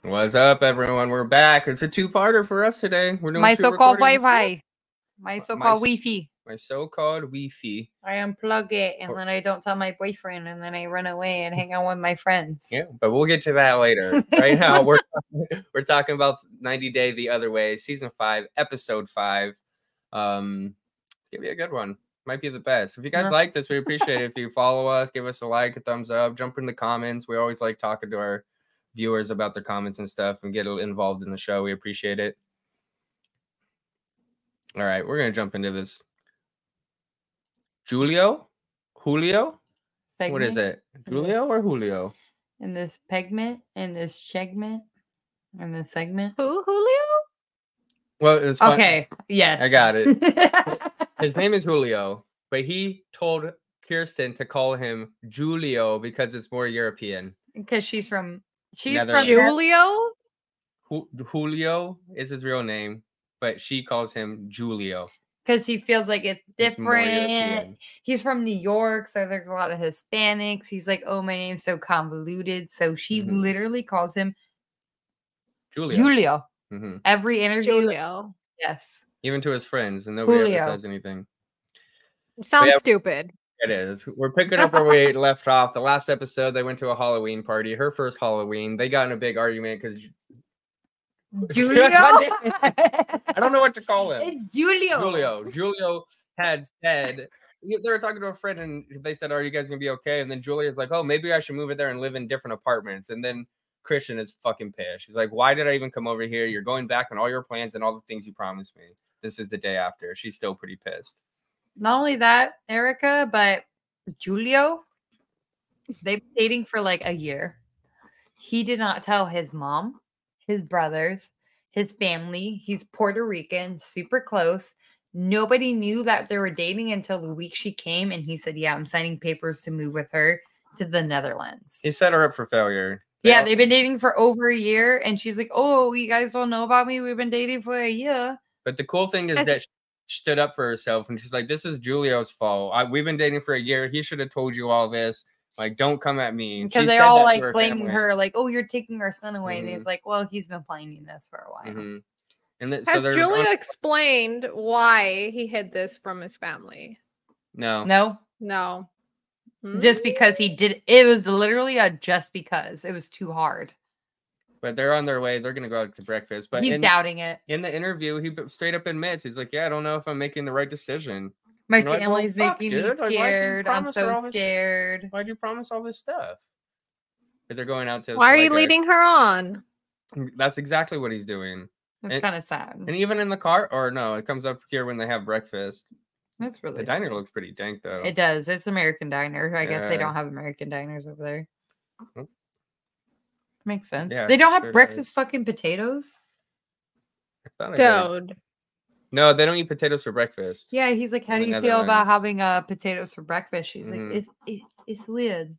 What's up, everyone? We're back. It's a two-parter for us today. We're doing my so-called recordings. Wi-Fi. My so-called Wi-Fi. My so-called Wi-Fi. I unplug it and then I don't tell my boyfriend and then I run away and hang out with my friends. Yeah, but we'll get to that later. Right now, we're talking about 90 Day the Other Way, Season 5, Episode 5. It's gonna be a good one. Might be the best. If you guys like this, we appreciate it. If you follow us, give us a like, a thumbs up, jump in the comments. We always like talking to our viewers about their comments and stuff and get involved in the show. We appreciate it. All right, we're gonna jump into this. Julio? Segment? What is it? Julio or Julio? In this segment, in this segment. Who? Julio? Well, it's fun. Okay, yes. I got it. His name is Julio, but he told Kirsten to call him Julio because it's more European. Because she's from Julio? Julio is his real name, but she calls him Julio. Because he feels like it's different. He's from New York, so there's a lot of Hispanics. He's like, oh, my name's so convoluted. So she literally calls him Julio. Every interview. Julio. Yes. Even to his friends, and nobody ever says anything. It sounds stupid. It is. We're picking up where we left off. The last episode, they went to a Halloween party. Her first Halloween. They got in a big argument because Julio? I don't know what to call him. It's Julio. Julio had said, they were talking to a friend and they said, are you guys going to be okay? And then Julia's like, oh, maybe I should move it there and live in different apartments. And then Christian is fucking pissed. She's like, why did I even come over here? You're going back on all your plans and all the things you promised me. This is the day after. She's still pretty pissed. Not only that, Erica, but Julio, they've been dating for like a year. He did not tell his mom, his brothers, his family. He's Puerto Rican, super close. Nobody knew that they were dating until the week she came. And he said, yeah, I'm signing papers to move with her to the Netherlands. He set her up for failure. Yeah, they've been dating for over a year. And she's like, oh, you guys don't know about me. We've been dating for a year. But the cool thing is that she stood up for herself. And she's like, this is Julio's fault. We've been dating for a year. He should have told you all this. Like, don't come at me. Because they're all like blaming her, like, oh, you're taking our son away. And he's like, well, he's been planning this for a while. And has Julio explained why he hid this from his family? No. Just because he did. It was literally just because. It was too hard. But they're on their way. They're going to go out to breakfast. But he's doubting it. In the interview, he straight up admits, he's like, yeah, I don't know if I'm making the right decision. My family's making me scared. I'm so scared. Why'd you promise all this stuff? But they're going out to. Why are you leading her on? That's exactly what he's doing. It's kind of sad. And even in the car, or no, it comes up here when they have breakfast. That's really. The diner looks pretty dank, though. It does. It's American diner. I guess they don't have American diners over there. Makes sense. Yeah, they don't have breakfast fucking potatoes. Dude. No, they don't eat potatoes for breakfast. Yeah, he's like, how do you feel about having potatoes for breakfast? She's like, it's weird.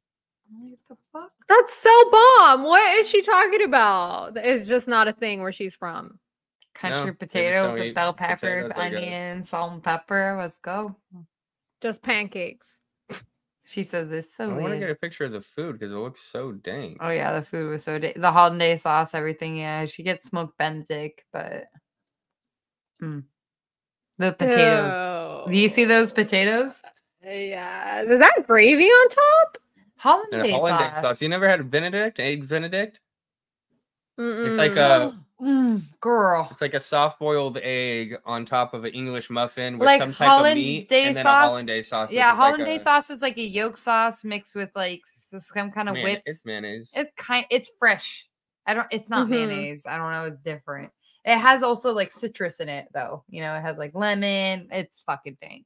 What the fuck? That's so bomb. What is she talking about? It's just not a thing where she's from. Country potatoes with bell peppers, onions, salt and pepper. Let's go. Just pancakes. She says it's so weird. I want to get a picture of the food because it looks so dank. Oh, yeah, the food was so dank. The hollandaise sauce, everything. Yeah, she gets smoked Benedict, but... The potatoes. Do you see those potatoes? Yeah. Is that gravy on top? Hollandaise sauce. You never had Benedict? Eggs Benedict? It's like girl. It's like a soft-boiled egg on top of an English muffin with some type of meat and then a hollandaise sauce. Yeah, hollandaise sauce is like a yolk sauce mixed with like some kind of whip. It's mayonnaise. It's fresh. It's not mayonnaise. I don't know. It's different. It has also like citrus in it though. You know, it has like lemon. It's fucking dank.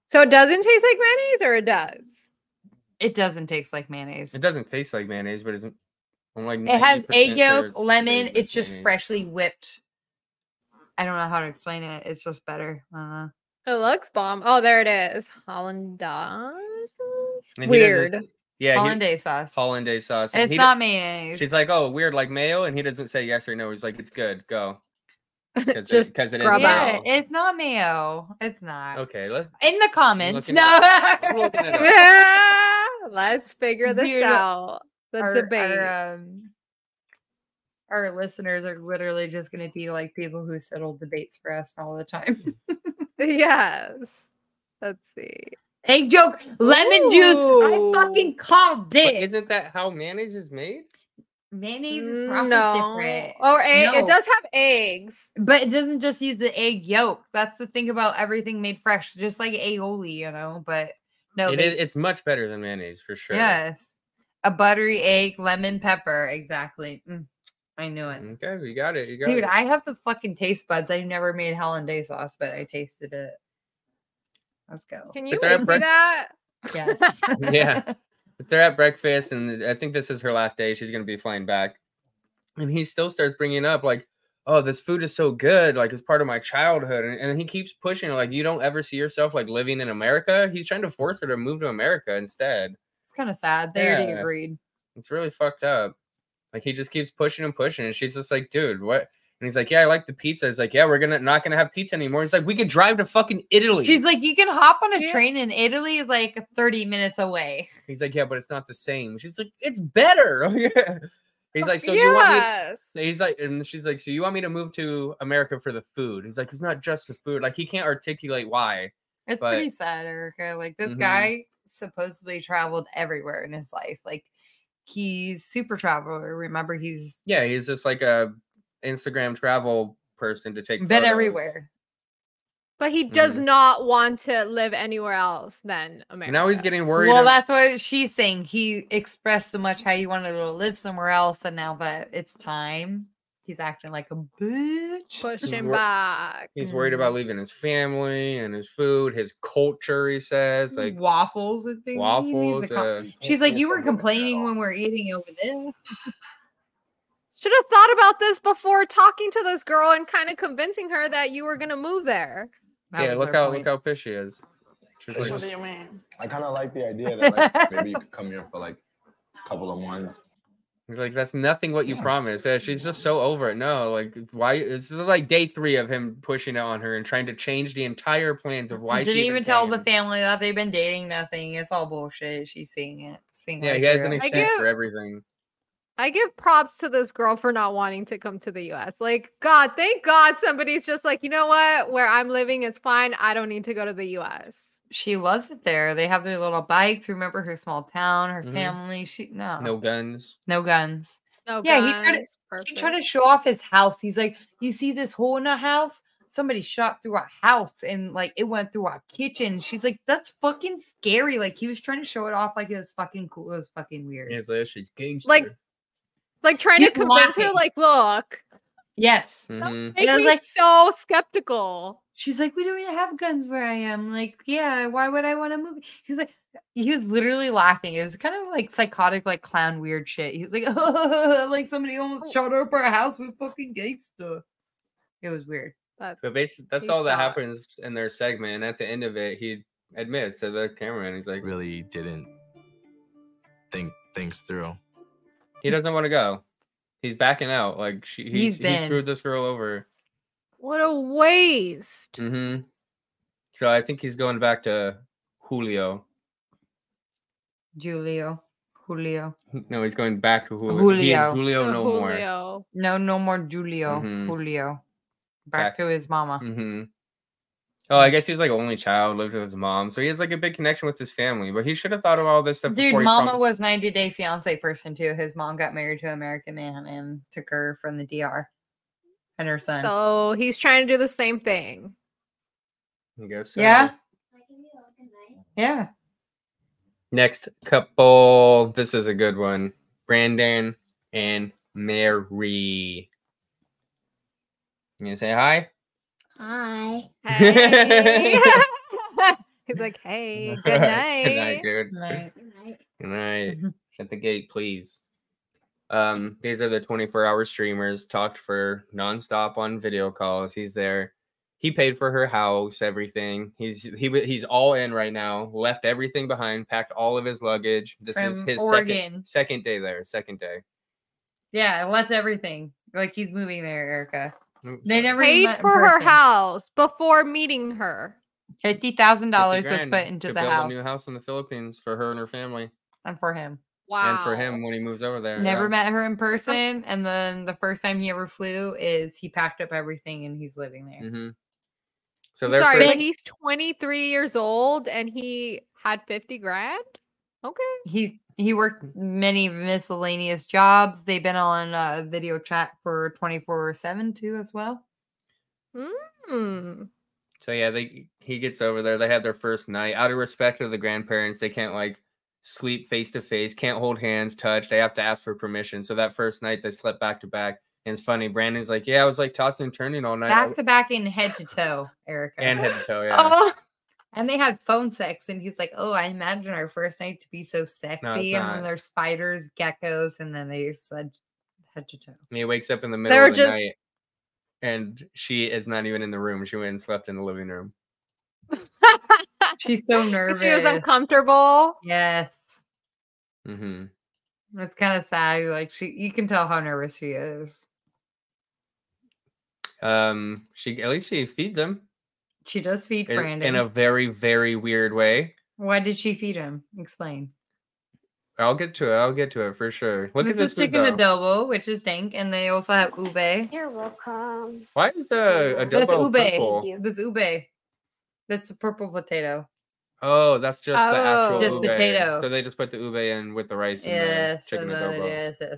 So it doesn't taste like mayonnaise, or it does? It doesn't taste like mayonnaise. It doesn't taste like mayonnaise, but it's like it has egg yolk, lemon. It's just freshly whipped. I don't know how to explain it. It's just better. I don't know. It looks bomb. Oh, there it is. Hollandaise. Weird. Yeah, hollandaise sauce. Hollandaise sauce. And it's not mayonnaise. She's like, oh, weird, like mayo, and he doesn't say yes or no. He's like, it's good. Go. Because it is. Yeah, it's not mayo. It's not. Okay, let's in the comments. No. Let's figure this out. The debate. Our listeners are literally just going to be like people who settle debates for us all the time. Yes. Let's see. Egg joke, lemon juice. I fucking called But it. isn't that how mayonnaise is made? Mayonnaise is processed No. different. Or No. it does have eggs. But it doesn't just use the egg yolk. That's the thing about everything made fresh, just like aioli, you know. But no, It's much better than mayonnaise for sure. Yes, a buttery egg, lemon pepper, exactly. I knew it. Okay, you got it. Dude, I have the fucking taste buds. I never made hollandaise sauce, but I tasted it. Let's go. Can you make me that? Yes. Yeah. But they're at breakfast, and I think this is her last day. She's gonna be flying back, and he still starts bringing up like, "Oh, this food is so good. Like, it's part of my childhood." And he keeps pushing her, like, "You don't ever see yourself like living in America." He's trying to force her to move to America instead. It's kind of sad. They already agreed. It's really fucked up. Like, he just keeps pushing and pushing, and she's just like, "Dude, what?" And he's like, "Yeah, I like the pizza." He's like, "Yeah, we're not gonna have pizza anymore." He's like, "We could drive to fucking Italy." She's like, "You can hop on a train in Italy is like 30 minutes away." He's like, "Yeah, but it's not the same." She's like, "It's better." He's like, "So you want me?" He's like, and she's like, "So you want me to move to America for the food?" He's like, "It's not just the food." Like, he can't articulate why. It's pretty sad, Erica. Like, this guy supposedly traveled everywhere in his life. Like, he's super traveler. Remember, he's just like a Instagram travel person to take been photos. everywhere. But he does not want to live anywhere else than America. Now he's getting worried. Well, that's what she's saying. He expressed so much how he wanted to live somewhere else, and now that it's time, he's acting like a bitch. Pushing back. He's worried about leaving his family and his food, his culture. He says, like waffles and things. Waffles. She's like, "You were complaining when we're eating over there." Should have thought about this before talking to this girl and kind of convincing her that you were gonna move there. Yeah, look how pissed she is. She's like, "What do you mean?" I kind of like the idea that like maybe you could come here for like a couple of months. He's like, "That's nothing what you promised." Yeah, she's just so over it. No, like, why? This is like day 3 of him pushing it on her and trying to change the entire plans of why. Didn't even tell the family that they've been dating. Nothing. It's all bullshit. She's seeing it. Yeah, he has an excuse for everything. I give props to this girl for not wanting to come to the US. Like, God, thank God somebody's just like, you know what? Where I'm living is fine. I don't need to go to the US. She loves it there. They have their little bikes. Remember her small town, her family. No guns. No guns. No guns. He tried to show off his house. He's like, "You see this hole in the house? Somebody shot through our house and like it went through our kitchen." She's like, "That's fucking scary." Like, he was trying to show it off like it was fucking cool. It was fucking weird. He's like, she's gangster. Like trying to convince her, like, look. Yes. That makes me like so skeptical. She's like, "We don't even have guns where I am." Like, yeah, why would I want to move? He's like, he was literally laughing. It was kind of like psychotic, like clown weird shit. He was like, like somebody almost shot up our house with fucking gangster. It was weird. But basically, that's all that happens in their segment. And at the end of it, he admits to the cameraman, he's like, really didn't think things through. He doesn't want to go. He's backing out. Like he screwed this girl over. What a waste. So I think he's going back to Julio. Julio. No, he's going back to Julio. Julio no more. No more Julio. Julio. Back to his mama. Oh, I guess he's like only child, lived with his mom. So he has like a big connection with his family. But he should have thought of all this stuff before he mama was 90-day fiance person too. His mom got married to an American man and took her from the DR. And her son. So he's trying to do the same thing. I guess so. Yeah. Yeah. Next couple. This is a good one. Brandan and Mary. You gonna say hi? Hi. Hey. He's like, "Hey, good night." Good night, dude. Good night. Good night. Shut the gate, please. These are the 24-hour streamers. Talked for nonstop on video calls. He's there. He paid for her house, everything. He's all in right now. Left everything behind. Packed all of his luggage. This is his second day there. Second day. Yeah, left everything. Like, he's moving there, Erica. They never paid for her house before meeting her. $50,000 was put into the house. A new house in the Philippines for her and her family. And for him. Wow. And for him, when he moves over there, Never met her in person, and then the first time he ever flew is he packed up everything and he's living there. Mm-hmm. So I'm they're sorry, first, but he's 23 years old and he had 50 grand. Okay. He worked many miscellaneous jobs. They've been on video chat for 24/7 too as well. So yeah, he gets over there. They have their first night. Out of respect to the grandparents, they can't like sleep face to face, can't hold hands, touch. They have to ask for permission. So that first night they slept back to back. And it's funny. Brandon's like, yeah, I was like tossing and turning all night. Back to back and head to toe, Erica. And head to toe, yeah. Oh, And they had phone sex, and he's like, "Oh, I imagine our first night to be so sexy." No, it's and not. then there's spiders, geckos, and then they said head to toe. And he wakes up in the middle They're of the just- night, and she is not even in the room. She went and slept in the living room. She's so nervous. she was uncomfortable. Yes, Mm-hmm. it's kind of sad. Like you can tell how nervous she is. She at least she feeds him She does feed Brandon in a very, very weird way. Why did she feed him? Explain. I'll get to it. I'll get to it for sure. Look This at this is food, chicken though. adobo, which is dank, and they also have ube. You're welcome. Why is the adobo That's ube. purple? you. This ube. That's a purple potato. Oh, that's just the actual Just ube. potato. So they just put the ube in with the rice and Yes, the chicken and then adobo.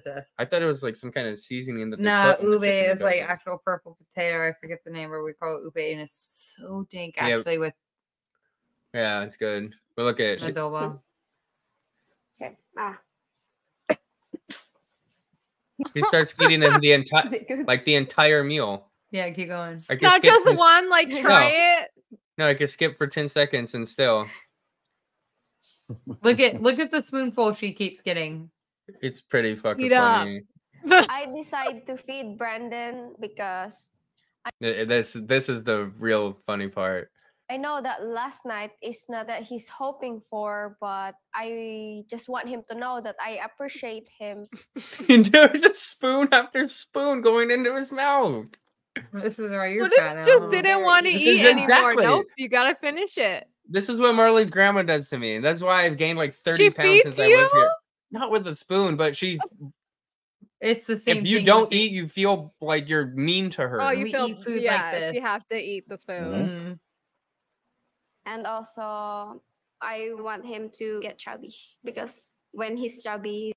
yes. I thought it was like some kind of seasoning that they No, put in the ube chicken is like adobo. actual purple potato. I forget the name, but we call it ube, and it's so dank Yeah. actually with Yeah, it's good. But look at it. adobo. Okay. He starts feeding him the Is entire it good? like the entire meal. Yeah, keep going. I can Not skip just this- one, like try it. No, I could skip for 10 seconds and still. Look at the spoonful she keeps getting. It's pretty fucking Eat up. funny. I decide to feed Brandon because This is the real funny part. I know that last night is not that he's hoping for, but I just want him to know that I appreciate him. Dude, just spoon after spoon going into his mouth. This is why you're What fat if just now. didn't want to This eat is anymore? exactly- Nope, you gotta finish it. This is what Marley's grandma does to me. That's why I've gained like 30 She pounds feeds since I lived you? here. Not with a spoon, but she. It's the same If you thing don't with the- eat, you feel like you're mean to her. Oh, you We feel eat food like yeah, this. you have to eat the food. Mhm. And also, I want him to get chubby because when he's chubby,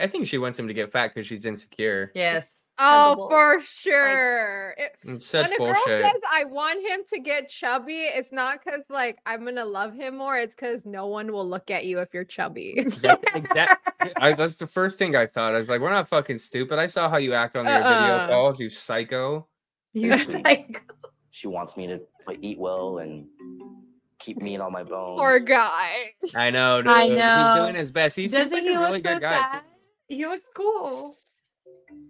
I think she wants him to get fat because she's insecure. Yes. Oh, huggable. for sure. It's such When a girl bullshit. says I want him to get chubby, it's not because like I'm gonna love him more. It's because no one will look at you if you're chubby. That's the first thing I thought. I was like, we're not fucking stupid. I saw how you act on your video calls, you psycho. You psycho. She wants me to eat well and keep meat on my bones. Poor guy. I know, dude. I know. He's doing his best. He seems Doesn't like he a look really so good guy. sad? He looks cool.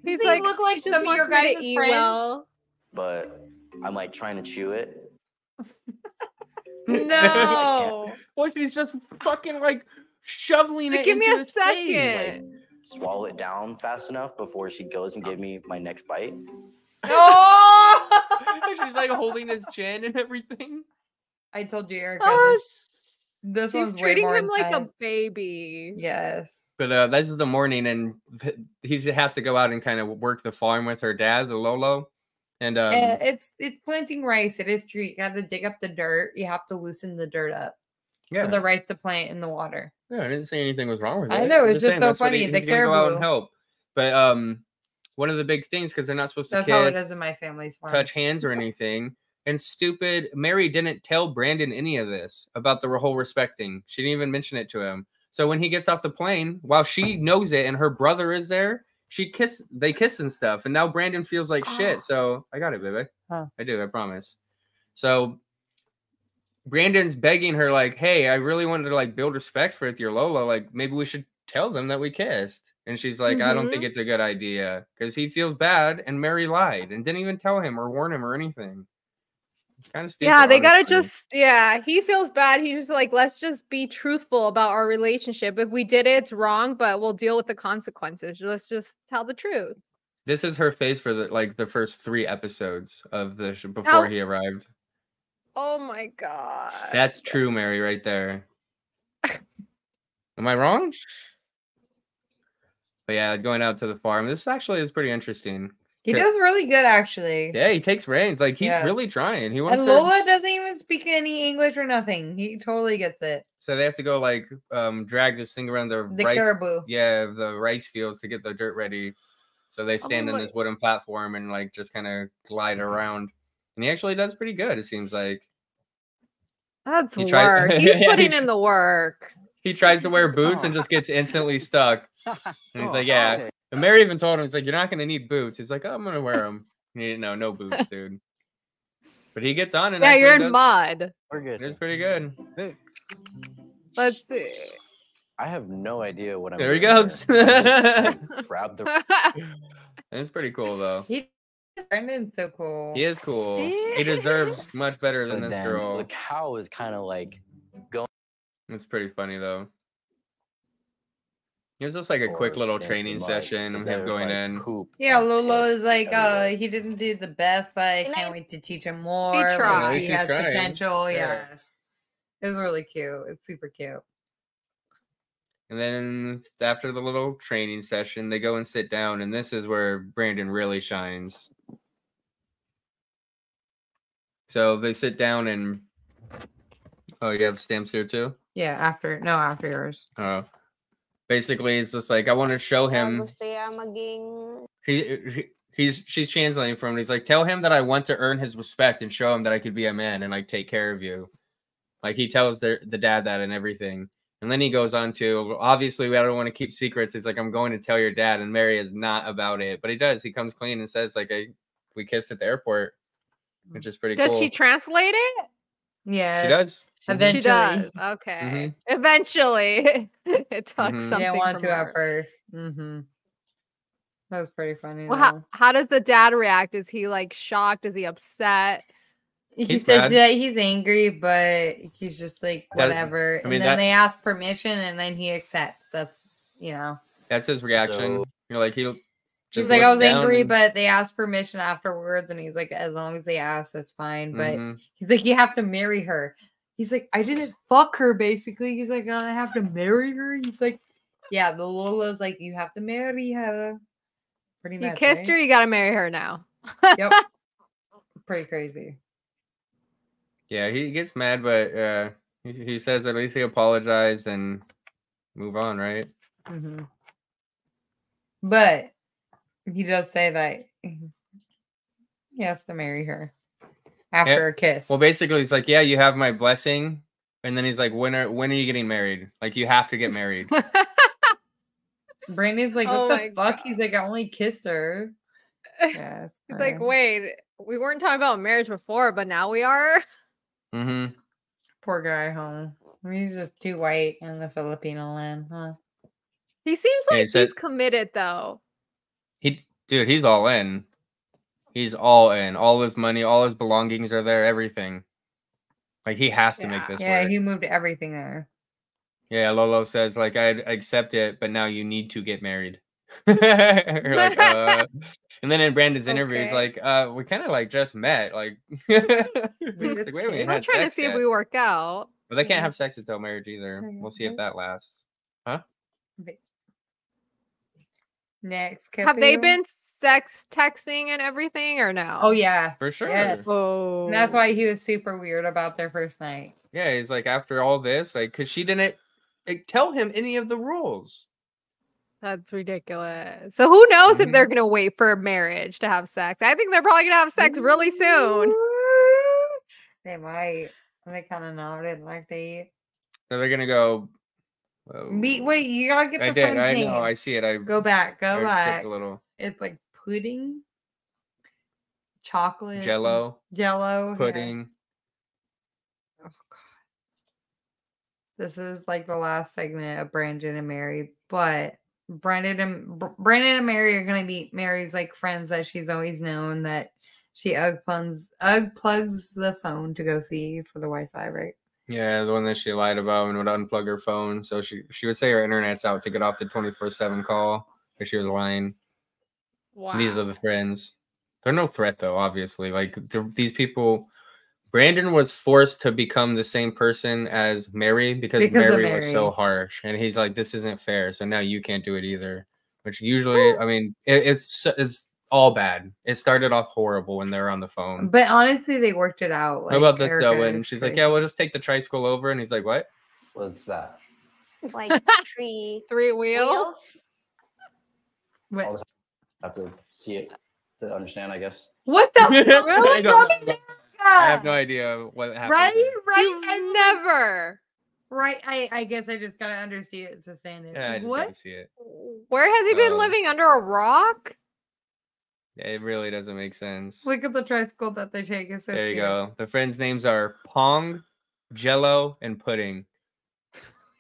He's Doesn't he like, look like "He just some of your wants me to guys' eat friends?" well." But I'm like trying to chew it. No. Well, she's just fucking like shoveling Like, it give me into a his face. second. Swallow it down fast enough before she goes and give me my next bite. Oh! She's like holding his chin and everything. I told you, Erica. Oh, This she's one's way treating more him like a intense. baby. Yes. But this is the morning, and he has to go out and kind of work the farm with her dad, the Lolo. And It's planting rice. It is true. You got to dig up the dirt. You have to loosen the dirt up yeah, for the rice to plant in the water. yeah, I didn't say anything was wrong with it. I know, I'm it's just saying so that's what funny, the he's gonna go out and caribou. help. But one of the big things, because they're not supposed to That's how it kiss, is in my family's farm. touch hands or anything. And stupid Mary didn't tell Brandon any of this about the whole respect thing. She didn't even mention it to him. So when he gets off the plane, while she knows it and her brother is there, they kiss and stuff. And now Brandon feels like shit. So I got it, baby. Huh. I do, I promise. So Brandon's begging her, like, hey, I really wanted to like build respect for your Lola. Like, maybe we should tell them that we kissed. And she's like, I don't think it's a good idea because he feels bad. And Mary lied and didn't even tell him or warn him or anything. It's kind of stupid. Yeah, they gotta honestly. he feels bad. He's just like, let's just be truthful about our relationship. If we did it, it's wrong, but we'll deal with the consequences. Let's just tell the truth. This is her face for the first 3 episodes of the before he arrived. Oh my god. That's true, Mary, right there. Am I wrong? But yeah, going out to the farm. This actually is pretty interesting. He does really good, actually. Yeah, he takes reins. Like he's really trying. He wants and Lola doesn't even speak any English or nothing. He totally gets it. So they have to go like drag this thing around the rice, caribou. Yeah, the rice fields to get the dirt ready. So they stand on this wooden platform and like just kind of glide around. And he actually does pretty good, it seems like. That's work. He's putting in the work. He tries to wear boots and just gets instantly stuck. And he's like, yeah. And Mary even told him, he's like, you're not going to need boots. He's like, oh, I'm going to wear them. No boots, dude. But he gets on and you're in mud. We're good. It's pretty good. Let's see. I have no idea what I'm There he goes. Grab the. It's pretty cool, though. Brandan's so cool. He is cool. He deserves much better than this girl. The cow is kind of like going. It's pretty funny, though. It was just like a quick little training session of him going in. Yeah, Lolo is like, he didn't do the best, but I can't wait to teach him more. He tried. Like, he has potential. Yeah. Yes. It was really cute. It's super cute. And then after the little training session, they go and sit down, and this is where Brandan really shines. So they sit down and... Oh, you have stamps here too? Yeah, after yours. Oh. Basically, it's just like, I want to show him. She's translating from it. He's like, tell him that I want to earn his respect and show him that I could be a man and like take care of you. Like he tells the dad that and everything. And then he goes on to, obviously, I don't want to keep secrets. He's like, I'm going to tell your dad. And Mary is not about it. But he does. He comes clean and says, like, we kissed at the airport, which is pretty cool. Does she translate it? Yeah. She does. Eventually. She does. Okay. Eventually. It took something. Didn't want to her. at first. That was pretty funny. Well, how does the dad react? Is he like shocked? Is he upset? He says that he's angry, but he's just like whatever. And then they ask permission, and then he accepts. That's that's his reaction. You're like he's like, I was angry, but they asked permission afterwards, and he's like, as long as they ask, that's fine. But he's like, you have to marry her. He's like, I didn't fuck her. Basically, he's like, I have to marry her. He's like, yeah. The Lola's like, you have to marry her. Pretty much. You kissed her. You got to marry her now. Yep. Pretty crazy. Yeah, he gets mad, but he says at least he apologized and move on, right? But he does say that he has to marry her after a kiss. Well, basically, it's like, yeah, you have my blessing, and then he's like, when are you getting married? Like, you have to get married. Brandan's like, what the fuck? God. He's like, I only kissed her. Yes. He's like, wait, we weren't talking about marriage before, but now we are. Poor guy, huh? He's just too white in the Filipino land, huh? He seems like he's committed, though. He's all in. He's all in. All his money, all his belongings are there. Everything. Like he has to make this work. Yeah, he moved everything there. Yeah, Lolo says like, I accept it, but now you need to get married. Like, and then in Brandan's interview, he's like, we kind of like just met. Like, like we're trying to see if we work out. But they can't have sex until marriage either. We'll see if that lasts. Huh? Next. Have they been sex texting and everything or no? Oh, yeah. For sure. Yes. Oh. And that's why he was super weird about their first night. Yeah, he's like, after all this, like, because she didn't tell him any of the rules. That's ridiculous. So who knows if they're going to wait for marriage to have sex? I think they're probably going to have sex really soon. They might. They kind of nodded like they. So they're going to go. Wait, you got to get the front name. I know. I see it. Go back. Go back. A little. It's like pudding. Chocolate. Jello. Yeah. Pudding. Oh, God. This is like the last segment of Brandan and Mary, but Brandan and Mary are gonna be Mary's like friends that she's always known that she plugs the phone to go see for the Wi-Fi, right? Yeah, the one that she lied about and would unplug her phone, so she would say her internet's out to get off the 24/7 call, but she was lying. Wow. And these are the friends. They're no threat though, obviously. Like these people. Brandan was forced to become the same person as Mary because Mary was so harsh. And he's like, this isn't fair. So now you can't do it either. which usually, I mean, it's all bad. It started off horrible when they were on the phone. But honestly, they worked it out. How about this Erica though? When is she's like, crazy. "Yeah, we'll just take the tricycle over," and he's like, "What?" What's that? Like three wheels. wheels. What? All the time. Have to see it to understand, I guess. What the fuck? I don't know. I have no America? idea what happened. Right, You've right, never. right. I guess I just gotta understand it to stand it. Yeah, I just What? gotta see it. Where has he been Um, living under a rock? It really doesn't make sense. Look at the tricycle that they take. It's so There you cute. go. The friends' names are Pong, Jello, and Pudding.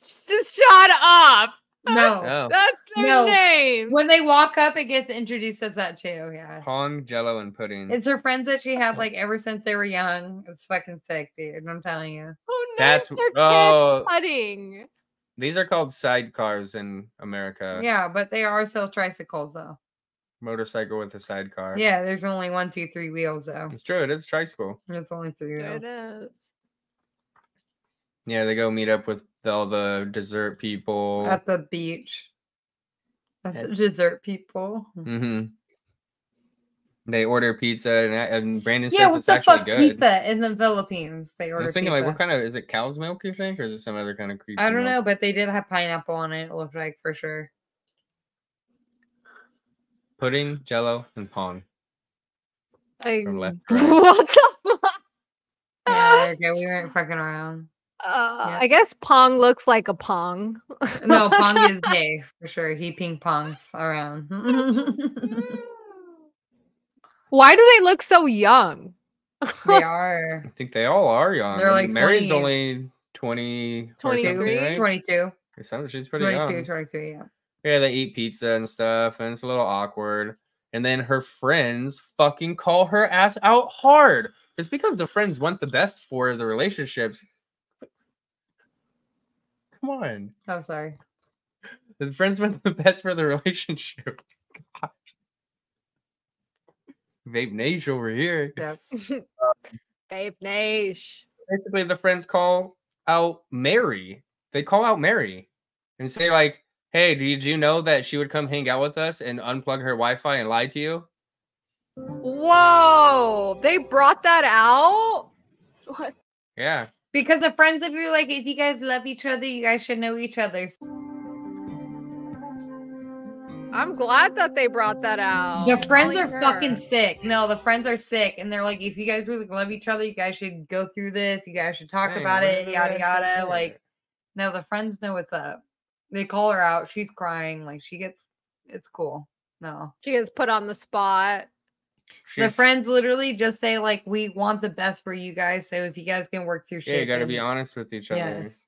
Just shut up. No, Oh, That's their No. name. when they walk up, it gets introduced as that too. Yeah, Pong, Jello, and Pudding. it's her friends that she had like ever since they were young. It's fucking sick, dude. I'm telling you. Who names That's their kid oh, Pudding? these are called sidecars in America. Yeah, but they are still tricycles though. Motorcycle with a sidecar. Yeah, there's only 1, 2, 3 wheels though. It's true. It is a tricycle. It's only 3 It wheels. is. Yeah, they go meet up with all the dessert people. At the beach. At the At- dessert people. Mm-hmm. They order pizza, and Brandon Yeah, says what it's the actually fuck good. pizza in the Philippines? They I order was thinking, pizza. like, what kind of is it? Cow's milk, you think, or is it some other kind of creepy? I don't milk? know, but they did have pineapple on it. It looked like for sure. Pudding, Jello, and Pong. Like, From left to right. what the fuck? Yeah, okay, we weren't fucking around. Yeah. I guess Pong looks like a Pong. No, Pong is gay for sure. He ping pongs around. Why do they look so young? They are. I think they all are young. They're I like mean, Mary's 20s. only 20 or 23? something, right? 22. She's pretty 22, young. 23, yeah. Yeah, they eat pizza and stuff, and it's a little awkward. And then her friends fucking call her ass out hard. It's because the friends want the best for the relationships. Come on. Oh, sorry. The friends want the best for the relationships. Gosh. Vape Nation over here. Yep. Babe Nash. Basically, the friends call out Mary. They call out Mary and say, like, hey, did you know that she would come hang out with us and unplug her Wi-Fi and lie to you? Whoa, they brought that out? What? Yeah. Because the friends of you, like, if you guys love each other, you guys should know each other. I'm glad that they brought that out. The friends Telling are fucking her. sick. No, the friends are sick. And they're like, if you guys really love each other, you guys should go through this. You guys should talk Dang, about where it, did yada, I yada. forget? Like, no, the friends know what's up. They call her out. She's crying. Like, it's cool. No. She gets put on the spot. The friends literally just say, like, we want the best for you guys. So if you guys can work through shit. Yeah, you got to then- be honest with each other. Yes.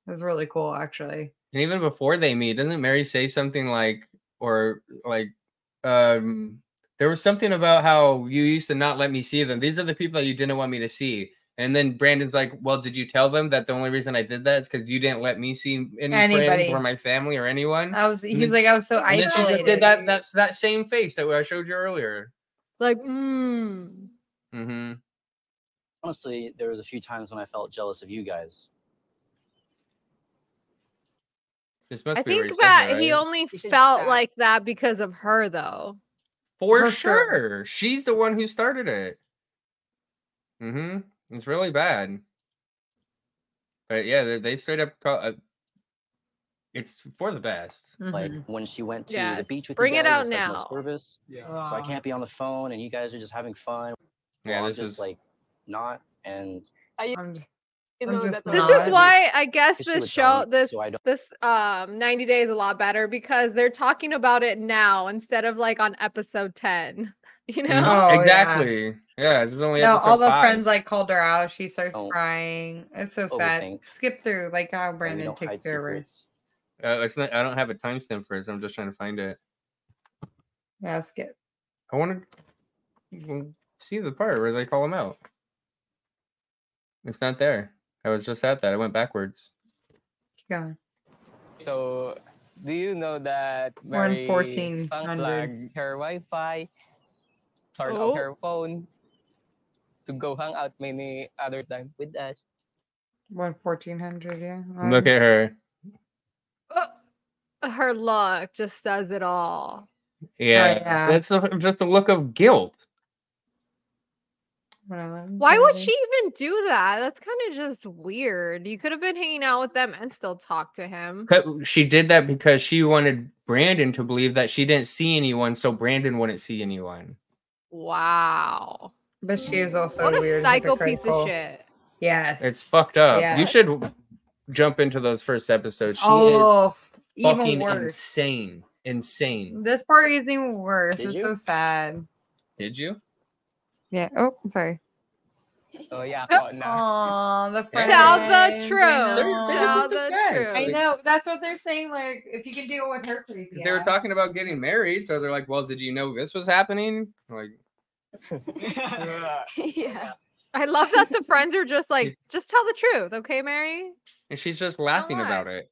It's really cool, actually. And even before they meet, doesn't Mary say something like, there was something about how you used to not let me see them. These are the people that you didn't want me to see. And then Brandon's like, well, did you tell them that the only reason I did that is because you didn't let me see any Anybody. friends or my family or anyone? He was like, I was so And then she isolated. just did that same face that I showed you earlier. Like, Mm-hmm. Honestly, there was a few times when I felt jealous of you guys. This must I be where think he said that he right? only You should felt stop. like that because of her, though. For For sure. sure. She's the one who started it. Mm-hmm. It's really bad. But yeah, they straight up call it's for the best. Like Mhm. when she went to the Yes, beach with bring you it guys, out it's like now. no service. Yeah. So I can't be on the phone and you guys are just having fun. Yeah, Well, this I'm just is like not and I'm just This not. is why I guess Because she this was show, young, this so I don't- this 90 days a lot better because they're talking about it now instead of like on episode 10. You know? Oh, yeah. exactly. Yeah, this is only No, episode all the 5. friends like called her out. She starts Don't crying. It's so sad. overthink. Skip through like how and we Brandon don't takes hide care of her. secrets. It's not. I don't have a timestamp for it. So I'm just trying to find it. Yeah, skip. I want to see the part where they call him out. It's not there. I was just at that. I went backwards. Keep going. So, do you know that Mary 1400. unplugged her Wi-Fi, turned Oh. off her phone to go hang out many other time with us? 1400, yeah. Look at her. Her look just does it all. Yeah, yeah. that's just a look of guilt. Why would she even do that? That's kind of just weird. You could have been hanging out with them and still talk to him. She did that because she wanted Brandan to believe that she didn't see anyone, so Brandon wouldn't see anyone. Wow. But she is also What a weird, psycho piece of hypocritical. shit. Yeah. It's fucked up. Yeah. You should jump into those first episodes. She Oh, is even fucking worse. insane. This part is even worse. Did It's you? so sad. Did you? Yeah. Oh, I'm sorry. Oh, yeah. Ako na. Oh, the friends. Tell the I truth. know. Tell the truth. I know. That's what they're saying. Like, if you can deal with her crazy. They were talking about getting married, so they're like, "Well, did you know this was happening?" Like, Yeah. I love that the friends are just like, just tell the truth, okay, Mary? and she's just laughing lie. about it.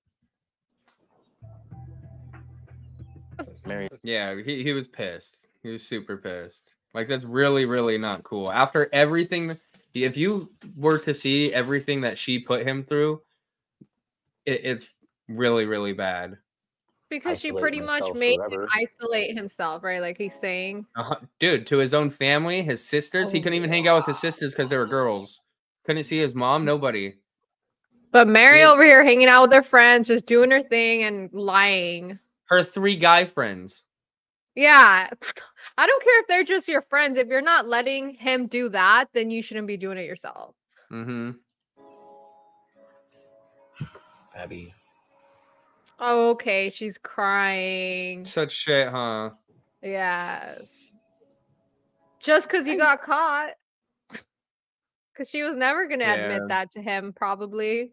Mary. Yeah, he was pissed. He was super pissed. Like, that's really, really not cool. After everything, if you were to see everything that she put him through, it's really, really bad. Because she Isolate pretty much myself made forever. him isolate himself, right? Like he's saying. Dude, to his own family, his sisters, he couldn't even hang out with his sisters because they were girls. Couldn't see his mom, nobody. But Mary Yeah. over here hanging out with her friends, just doing her thing and lying. Her 3 guy friends. Yeah. I don't care if they're just your friends. If you're not letting him do that, then you shouldn't be doing it yourself. Mm-hmm. Abby. Oh, okay. She's crying. Such shit, huh? Yes. Just because he got caught. Because she was never going to admit that to him, probably.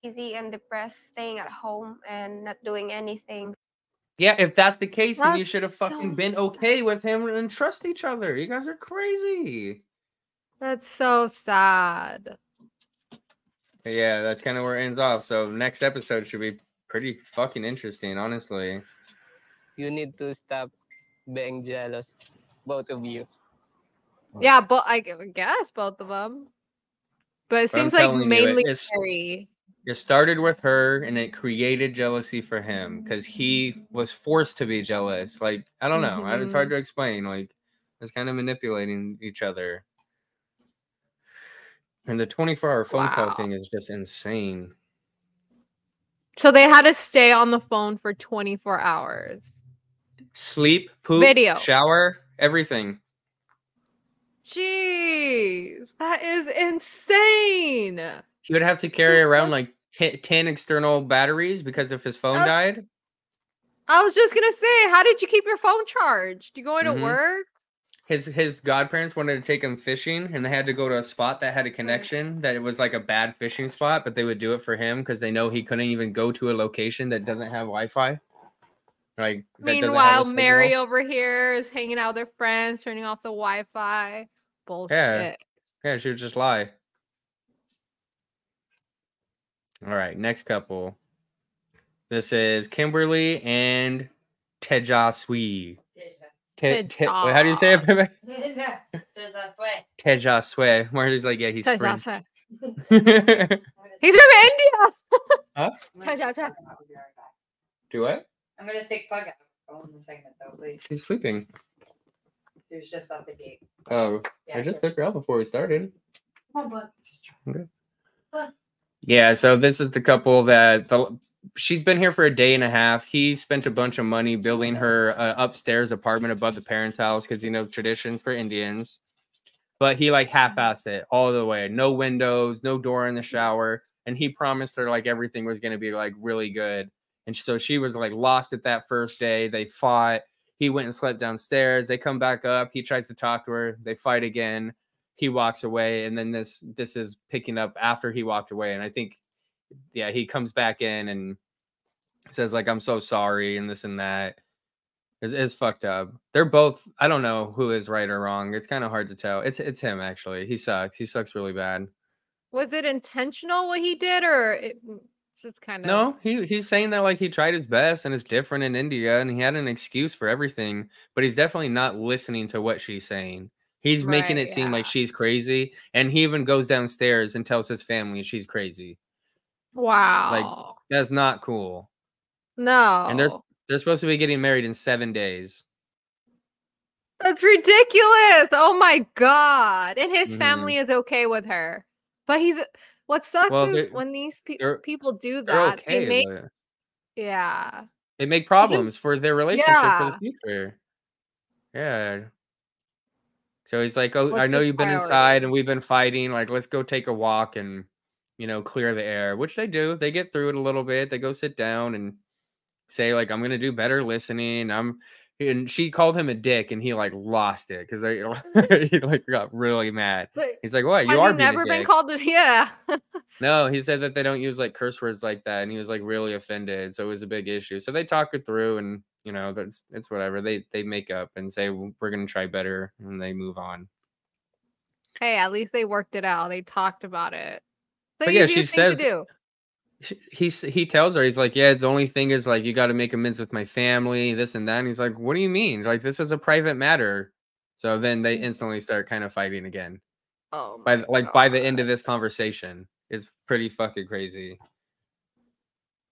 Easy and depressed, staying at home and not doing anything. Yeah, if that's the case, then you That's should have fucking so been sad. okay with him and trust each other. You guys are crazy. That's so sad. Yeah, that's kind of where it ends off. So next episode should be pretty fucking interesting, honestly. You need to stop being jealous, both of you. Yeah, but I guess both of them. But it But I'm seems like telling you, mainly it's- Mary. It started with her, and it created jealousy for him because he was forced to be jealous. Like, I don't know. It's hard to explain. Like, it's kind of manipulating each other. And the 24-hour phone call thing is just insane. So they had to stay on the phone for 24 hours. Sleep, poop, Video. shower, everything. Jeez, that is insane. He would have to carry around like 10 external batteries because if his phone died. I was just gonna say, how did you keep your phone charged? You going to work? His godparents wanted to take him fishing, and they had to go to a spot that had a connection that it was like a bad fishing spot, but they would do it for him because they know he couldn't even go to a location that doesn't have Wi-Fi. Like, Meanwhile, Mary over here is hanging out with her friends, turning off the Wi-Fi. Bullshit. Yeah, she would just lie. All right, next couple. This is Kimberly and Tejaswi. Wait, how do you say it? Tejaswi. Where he's like, yeah, he's French. He's from India. Huh? Tejaswi. Do what? I'm gonna take Pug out in the segment though, please. She's sleeping. He was just at the gate. Oh, Yeah, I just took her out before we started. Come on, Bud. Okay. Yeah, so this is the couple that she's been here for a day and a half. He spent a bunch of money building her upstairs apartment above the parents' house because, you know, tradition for Indians. But he like half-assed it all the way. No windows, no door in the shower. And he promised her like everything was going to be like really good. And so she was like lost at that first day. They fought. He went and slept downstairs. They come back up. He tries to talk to her. They fight again. He walks away, and then this is picking up after he walked away. And I think, yeah, he comes back in and says like, "I'm so sorry," and this and that. It's fucked up. They're both. I don't know who is right or wrong. It's kind of hard to tell. It's him actually. He sucks. He sucks really bad. Was it intentional what he did, or it just kind of? No, he's saying that like he tried his best and it's different in India, and he had an excuse for everything, but he's definitely not listening to what she's saying. He's making it seem like she's crazy, and he even goes downstairs and tells his family she's crazy. Wow. Like, that's not cool. And No. they're supposed to be getting married in 7 days. That's ridiculous. Oh my God. And his Mhm. family is okay with her. But what sucks Well, is when these they're people do they're that, they okay, make, but yeah. they make It just, problems for their relationship for the yeah. future. Yeah. So he's like, "Oh, What's I know his you've been priority? inside and we've been fighting. Like, let's go take a walk and, clear the air," which they do. They get through it a little bit. They go sit down and say, like, "I'm gonna do better listening." And she called him a dick, and he like lost it because he like got really mad. But He's like, "What? You has are he being a never been dick." called it? Yeah. No, he said that they don't use like curse words like that, and he was like really offended. So it was a big issue. So they talk it through, and it's whatever. They make up and say, "Well, we're gonna try better," and they move on. Hey, at least they worked it out. They talked about it. The But yeah, she easiest thing to says do. he tells her, he's like, "Yeah, the only thing is like you got to make amends with my family, this and that." And he's like, "What do you mean? Like this is a private matter." So then they instantly start kind of fighting again. Oh By my by the end God. of this conversation, it's pretty fucking crazy.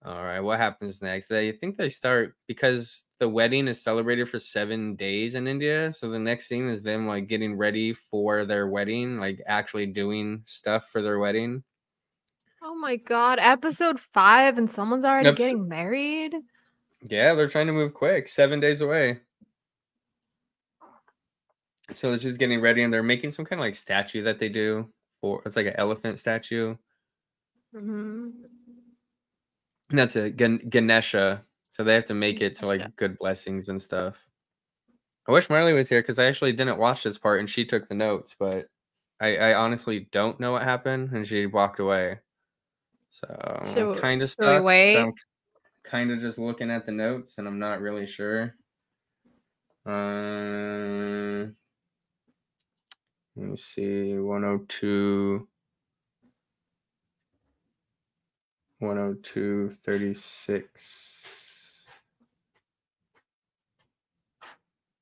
All right, what happens next? I think they start because the wedding is celebrated for 7 days in India. So the next scene is them like getting ready for their wedding, like actually doing stuff for their wedding. Oh my God. Episode 5 and someone's already Yep. getting married? Yeah, they're trying to move quick. 7 days away. So they're just getting ready, and they're making some kind of like statue that they do. It's like an elephant statue. Mm-hmm. And that's a Ganesha. So they have to make it to Ganesha. like good blessings and stuff. I wish Marley was here because I actually didn't watch this part and she took the notes, but I honestly don't know what happened and she walked away. So I'm kind of Should we stuck. So wait? I'm kind of just looking at the notes and I'm not really sure. Let me see. 102. 102, 36.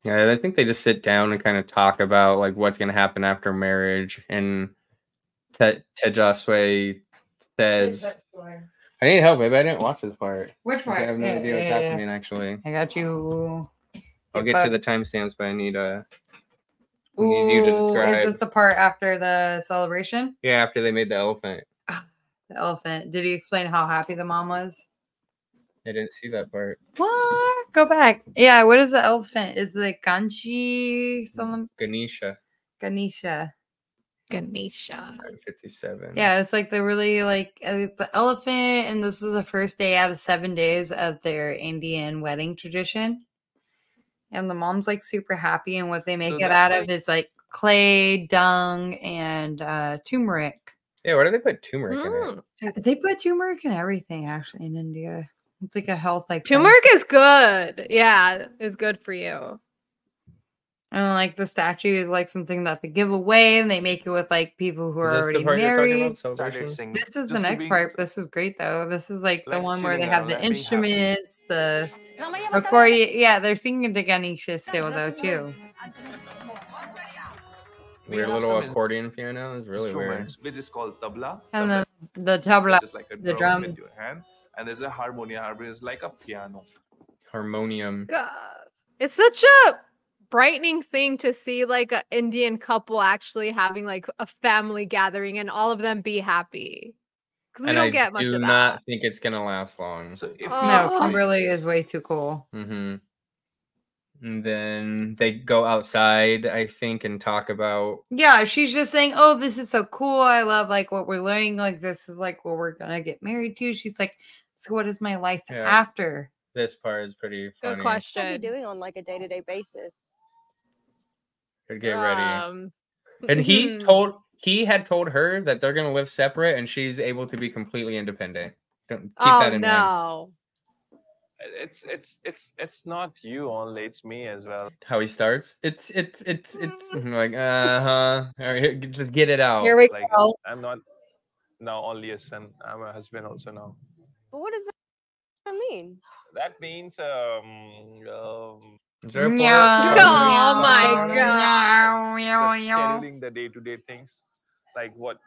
Yeah, I think they just sit down and kind of talk about like what's going to happen after marriage. And Tejaswi says, "I need help, babe. I didn't watch this part." Which part? I have no idea what's happening, actually. I got you. I'll get to the timestamps, but I need you to Is describe. this the part after the celebration? Yeah, after they made the elephant. The elephant. Did he explain how happy the mom was? I didn't see that part. What? Go back. Yeah, what is the elephant? Is the Ganji something? Ganesha. Ganesha. 57. Yeah, it's like the really like it's the elephant, and this is the first day out of 7 days of their Indian wedding tradition. And the mom's like super happy, and what they make it out of is like clay, dung, and turmeric. Yeah, why do they put turmeric in it? They put turmeric in everything actually in India. It's like a health like Turmeric is good. Yeah, it's good for you. And like the statue is like something that they give away, and they make it with like people who are already married. This is the next part. This is great though. This is like the one where they have the instruments, the accordion. Yeah, they're singing the Ganesha still though too. Weird little accordion piano is really weird. Which is called tabla. And then the tabla, just like the drum. with your hand, and there's a harmonium. Harmonium is like a piano. Harmonium. God, it's such a brightening thing to see like an Indian couple actually having like a family gathering and all of them be happy. Because we don't get much of that. I do not think it's gonna last long. So if No, Kimberly is way too cool. Mm-hmm. And then they go outside, I think, and talk about. Yeah, she's just saying, "Oh, this is so cool. I love like what we're learning. Like this is like what we're gonna get married to." She's like, "So what is my life after?" This part is pretty funny. Good question. What are you doing on like a day-to-day basis? Get ready. And he had told her that they're gonna live separate, and she's able to be completely independent. Keep that in mind. It's not you only, it's me as well. How he starts? It's like All right, just get it out. Here we like, go. I'm not now only a son. I'm a husband also now. But what does that mean? That means Is there a Oh my god! scheduling the day-to-day things, like what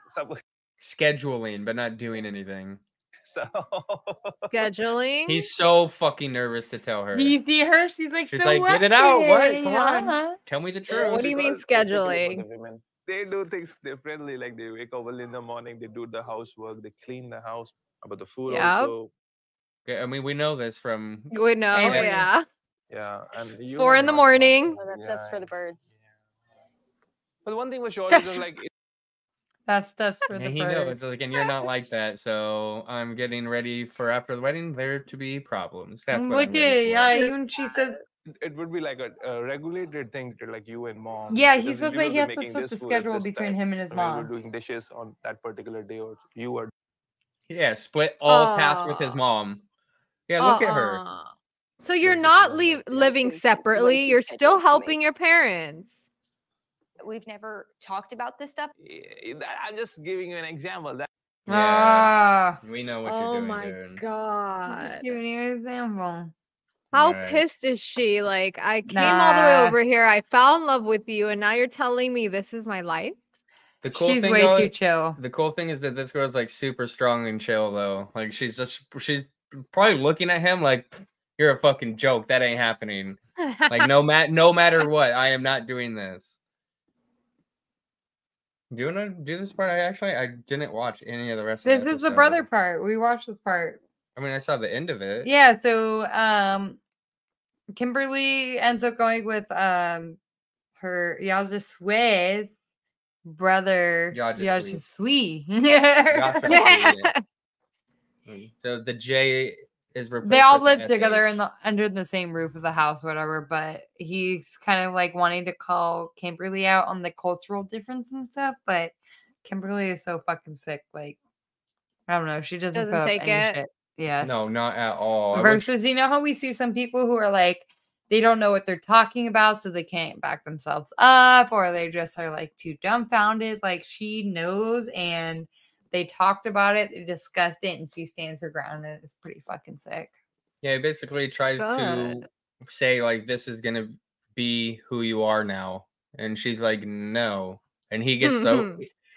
scheduling, but not doing anything. So Scheduling. He's so fucking nervous to tell her. Do you see her? She's like, She's "No like, get it out. What? way." Come on. Uh-huh. Tell me the What truth. do you mean Because it's okay for scheduling? the women. They do things differently. Like they wake up early in the morning, they do the housework, they clean the house, about the food Yep. also. Yeah, I mean, we know this from. We know, Amen. yeah. Yeah, and you 4 are in the not morning. Well, that stuff's for the birds. But one thing for sure is just like That stuff's for And the he knows, birds. like, and you're not like that. So I'm getting ready for after the wedding there to be problems. That's what I'm Look ready at for. yeah, even she says, it would be like a regulated thing to like you and mom. yeah, he because says you like will he be has to making split this the food at schedule this between time. him and his I mean, mom. we're doing dishes on that particular day, or you are. Yeah, split all tasks with his Oh. mom. Yeah, look at her. So you're Like, not this is living Way separately. too You're still scheduled for me. helping your parents. We've never talked about this stuff. I'm just giving you an example. That Yeah, Ah, we know what you're Oh doing, my dude. I'm just god. giving you an example. How Right. pissed is she? Like, I came all the way Nah. over here. I fell in love with you, and now you're telling me this is my life? The cool She's thing, way though, too chill. the cool thing is that this girl's like super strong and chill, though. Like she's probably looking at him like, you're a fucking joke. That ain't happening. Like no matter what, I am not doing this. Do you want to do this part? I didn't watch any of the rest This of the is the episode. brother part. We watched this part. I mean, I saw the end of it. Yeah, so Kimberly ends up going with her Yajasue's brother Yajasui. Yajasui. So the J is replaced They all with an live together SH. under the same roof of the house, whatever. But he's kind of like wanting to call Kimberly out on the cultural difference and stuff. But Kimberly is so fucking sick. Like, I don't know. She doesn't put up take any it. shit. Yes. No, not at all. Versus, you know how we see some people who are like, they don't know what they're talking about, so they can't back themselves up, or they just are like too dumbfounded. Like she knows, and they talked about it, they discussed it, and she stands her ground, and it's pretty fucking sick. Yeah, he basically tries to say like, this is gonna be who you are now, and she's like, no, and he gets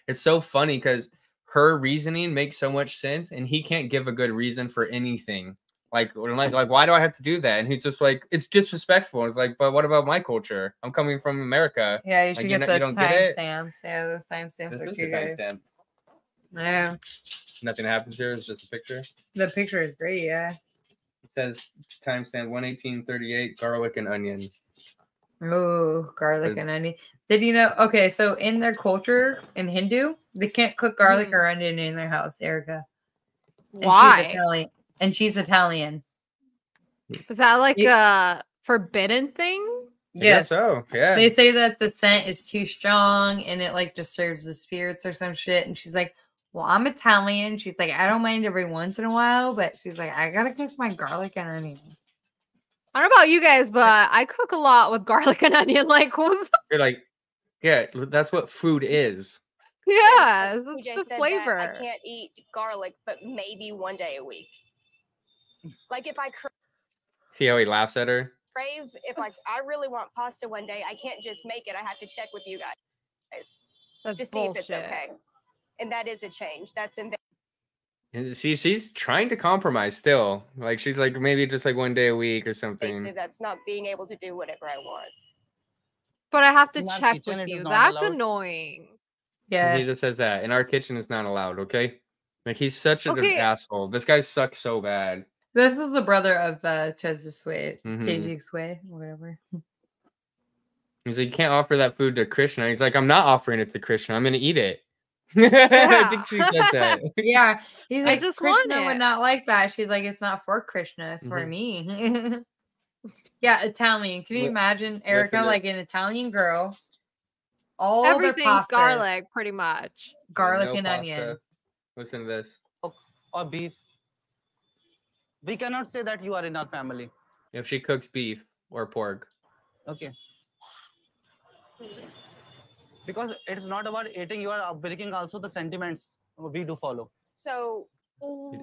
it's so funny because her reasoning makes so much sense, and he can't give a good reason for anything. Like, why do I have to do that? And he's just like, it's disrespectful. It's like, but what about my culture? I'm coming from America. Yeah, you should like, get you those don't get it? timestamps. Yeah, those timestamps This are is cute, the guys. timestamp. Yeah, Nothing happens here. It's just a picture. the picture is great. Yeah. It says timestamp 1:18:38, garlic and onion. Oh, garlic and onion. Did you know? Okay, so in their culture, in Hindu, they can't cook garlic or onion in their house, Erica. Why? And she's Italian. Is that like a forbidden thing? Yes. So yeah. They say that the scent is too strong and it like disturbs the spirits or some shit. And she's like, well, I'm Italian. She's like, I don't mind every once in a while, but she's like, I gotta cook my garlic and onion. I don't know about you guys, but I cook a lot with garlic and onion. Like, you're like, yeah, that's what food is. Yeah, Who it's just the said flavor. that I can't eat garlic, but maybe one day a week. Like if I See how he laughs at her? crave, if like I really want pasta one day, I can't just make it. I have to check with you guys That's to see bullshit. if it's okay. And that is a change. That's in. And see, she's trying to compromise still. Like she's like maybe just like one day a week or something. That's not being able to do whatever I want. But I have to In our check kitchen, with it is you. not That's allowed. annoying. Yeah. He just says that. In our kitchen is not allowed, okay? Like he's such an Okay. asshole. This guy sucks so bad. This is the brother of Tejaswi, Mhm. Tejaswi, whatever. He's like, you can't offer that food to Krishna. He's like, I'm not offering it to Krishna. I'm gonna eat it. I think she said that. Yeah. He's I like, just want Krishna would it. not like that. She's like, it's not for Krishna, it's for me. Yeah, Italian. Can you imagine Erica, listen to- like an Italian girl? All Everything's their pasta, garlic, pretty much. garlic No and pasta. onion. Listen to this. Or beef. We cannot say that you are in our family. If she cooks beef or pork. Okay. Because it's not about eating, you are breaking also the sentiments we do follow. So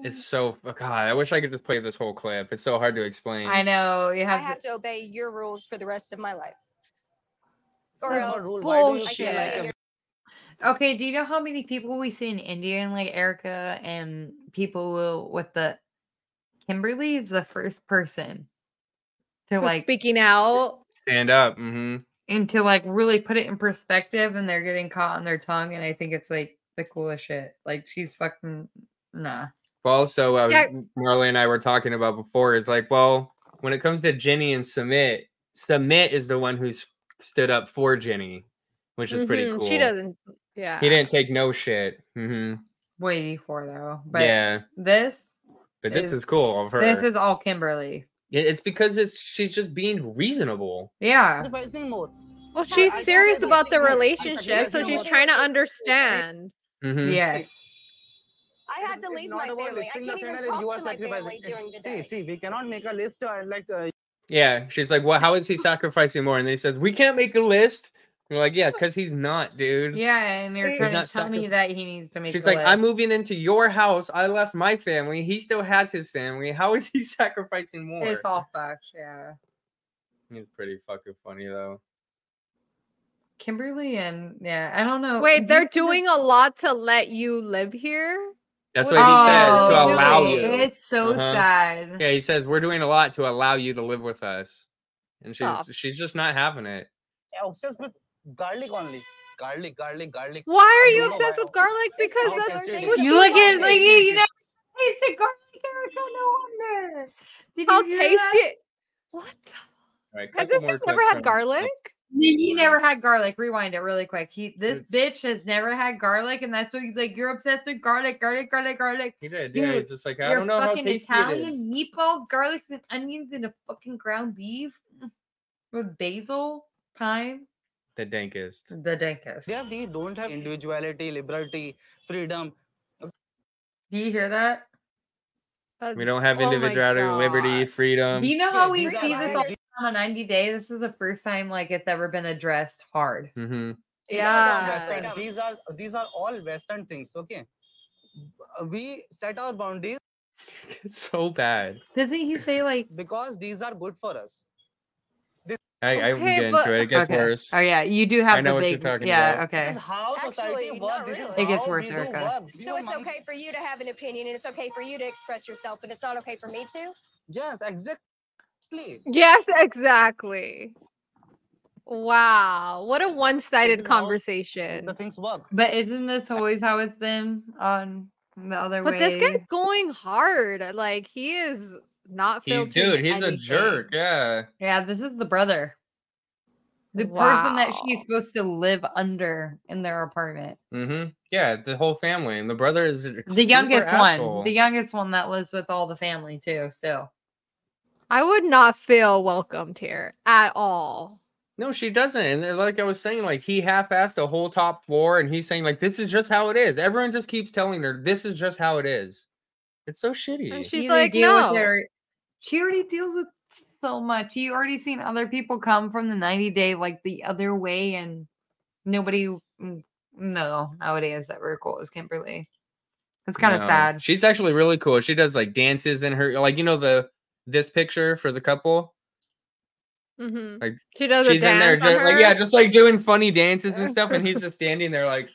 It's so God, I wish I could just play this whole clip. It's so hard to explain. I know. You I have have to obey your rules for the rest of my life. Or That's not else rule. Why do you feel Bullshit. like Okay, do you know how many people we see in India and like Erica and people will with the Kimberly is the first person to Who's like speaking out. Stand up. Mm-hmm. and to like really put it in perspective, and they're getting caught on their tongue, and I think it's like the coolest shit. Like she's fucking nah. Well, also, Yeah. Marley and I were talking about before is like, well, when it comes to Jenny and Submit is the one who's stood up for Jenny, which is pretty cool. She doesn't. Yeah. He didn't take no shit. Mm-hmm. Way before though. But Yeah. this is cool of her. This is all Kimberly. It's because she's just being reasonable. Yeah. Sacrificing more. Well, she's serious about the relationship, so she's trying to understand. Mm-hmm. Yes. I had to leave my family. I can't even talk to my family during the day. See, we cannot make a list like. Yeah, she's like, well, how is he sacrificing more? And then he says, we can't make a list. You're like, yeah, because he's not, dude. Yeah, and you're trying to tell me that he needs to make She's a like, list. I'm moving into your house. I left my family. He still has his family. How is he sacrificing more? It's all fucked, yeah. He's pretty fucking funny, though. Kimberly and, yeah, I don't know. Wait, they're doing a lot to let you live here? That's what he says, to allow you. It's so sad. Yeah, he says, we're doing a lot to allow you to live with us. And she's just not having it. Yeah, obsessed with garlic only. Garlic. Why are you obsessed with garlic? Because that's what you look at like you know taste the garlic, Erica. No wonder. How tasty? What? Right, has this thing never had garlic? He never had garlic. Rewind it really quick. This bitch has never had garlic, and that's what he's like. You're obsessed with garlic. He did. Dude, yeah, he's just like, I don't know how tasty Italian it is. meatballs, garlic, and onions in a fucking ground beef with basil, thyme. The dankest. Yeah, we don't have individuality, liberty, freedom. Do you hear that? We don't have individuality, liberty, freedom. Do you know how we see this all the time on 90 Day? This is the first time like it's ever been addressed hard. Mm-hmm. Yeah. These are all Western things. Okay, we set our boundaries. It's so bad. Doesn't he say like because these are good for us? I will get into it. It gets worse. Oh yeah, you do have I know the what big. you're talking yeah, about. okay. This is how society works. This is It gets how worse, we do Erica. work. So it's okay for you to have an opinion, and it's okay for you to express yourself, but it's not okay for me to? Yes, exactly. Yes, exactly. Wow, what a one-sided conversation. The things work. But isn't this always how it's been on the other way? But this guy's going hard. Like he is not filtering He's a jerk. Yeah. Yeah, this is the brother. The person that she's supposed to live under in their apartment. Mm-hmm. Yeah, the whole family. And the brother is the youngest one. The youngest one that lives with all the family too. So I would not feel welcomed here at all. No, she doesn't. And like I was saying, like he half-assed the whole top floor, and he's saying like this is just how it is. Everyone just keeps telling her this is just how it is. It's so shitty. And she's like, no. She already deals with so much. You already seen other people come from the 90 Day like the other way, and nobody nowadays that were cool as Kimberly. It's kind of sad. She's actually really cool. She does like dances in her like this picture for the couple. Mm-hmm. Like she does. She's in there just like doing funny dances and stuff, and he's just standing there like.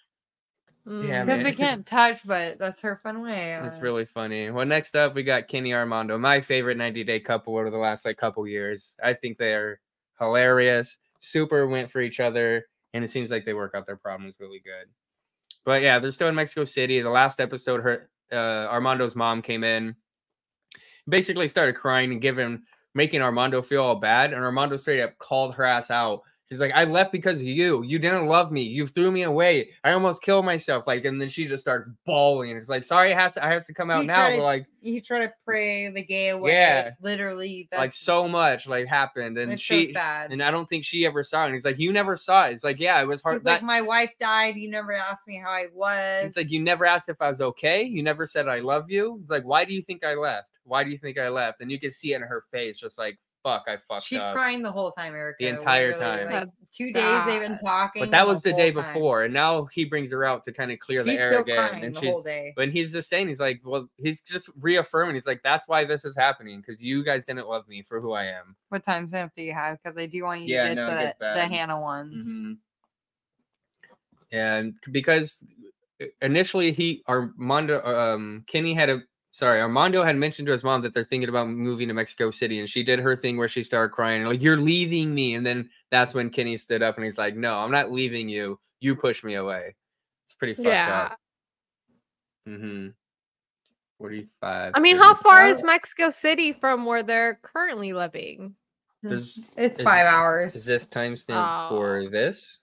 Yeah, because they can't touch, but that's her fun way. It's really funny. Well, next up we got Kenny Armando, my favorite 90 Day couple over the last like couple years. I think they are hilarious, super went for each other, and it seems like they work out their problems really good. But yeah, they're still in Mexico City. The last episode, Armando's mom came in, basically started crying and making Armando feel all bad, and Armando straight up called her ass out. She's like, I left because of you. You didn't love me. You threw me away. I almost killed myself. Like, and then she just starts bawling. It's like, sorry, I have to come out now. But like, you try to pray the gay away. Yeah, literally. Like so much like happened, and it's so sad. And I don't think she ever saw it. And he's like, you never saw it. It's like, yeah, it was hard. Like my wife died. You never asked me how I was. It's like you never asked if I was okay. You never said I love you. It's like, why do you think I left? Why do you think I left? And you can see it in her face, just like. Fuck, I fucked up. She's crying the whole time, Erica. The entire time. Like 2 days they've been talking. But that was the day before, and now he brings her out to kind of clear the air again. And the whole day. But he's just saying, he's like, well, he's just reaffirming. He's like, that's why this is happening, because you guys didn't love me for who I am. What timestamp do you have? Because I do want you to get the Hannah ones. Mm-hmm. And because initially Armando had mentioned to his mom that they're thinking about moving to Mexico City, and she did her thing where she started crying, like, you're leaving me. And then that's when Kenny stood up and he's like, no, I'm not leaving you. You push me away. It's pretty fucked up. 45. I mean, how far is Mexico City from where they're currently living? It's 5 hours. Is this timestamp for this?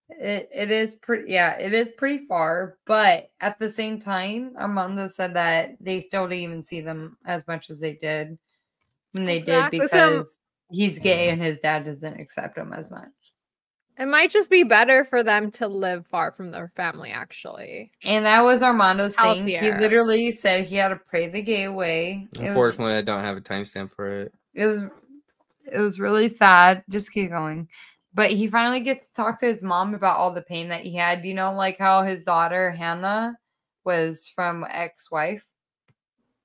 It is pretty, it is pretty far, but at the same time, Armando said that they still didn't even see them as much as they did when they did, because he's gay and his dad doesn't accept him as much. It might just be better for them to live far from their family, actually. And that was Armando's thing. He Healthier. literally said he had to pray the gay away. Unfortunately, I don't have a timestamp for it. It was really sad. Just keep going. But he finally gets to talk to his mom about all the pain that he had. You know, like how his daughter, Hannah, was from ex-wife.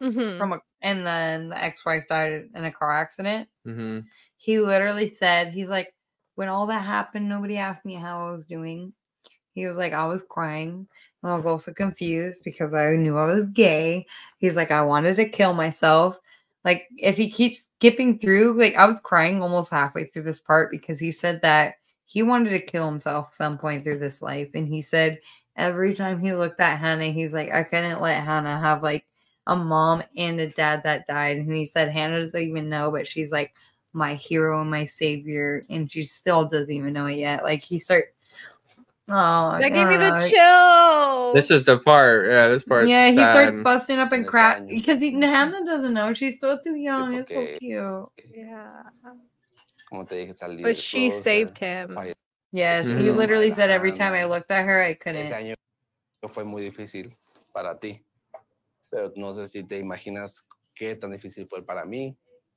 Mm-hmm. And then the ex-wife died in a car accident. Mm-hmm. He literally said, he's like, when all that happened, nobody asked me how I was doing. He was like, I was crying. And I was also confused because I knew I was gay. He's like, I wanted to kill myself. Like, if he keeps skipping through, like, I was crying almost halfway through this part because he said that he wanted to kill himself at some point through this life. And he said every time he looked at Hannah, he's like, I couldn't let Hannah have, like, a mom and a dad that died. And he said Hannah doesn't even know, but she's, like, my hero and my savior. And she still doesn't even know it yet. Like, he started... Oh, that gave me the chills. This is the part. Yeah, this part. Yeah, he starts busting up and crying because Hannah doesn't know. She's still too young. It's so cute. Yeah. But she saved him. Yes, he literally said every time I looked at her, I couldn't. Fue muy difícil para ti, pero no sé si te imaginas qué tan difícil fue para mí.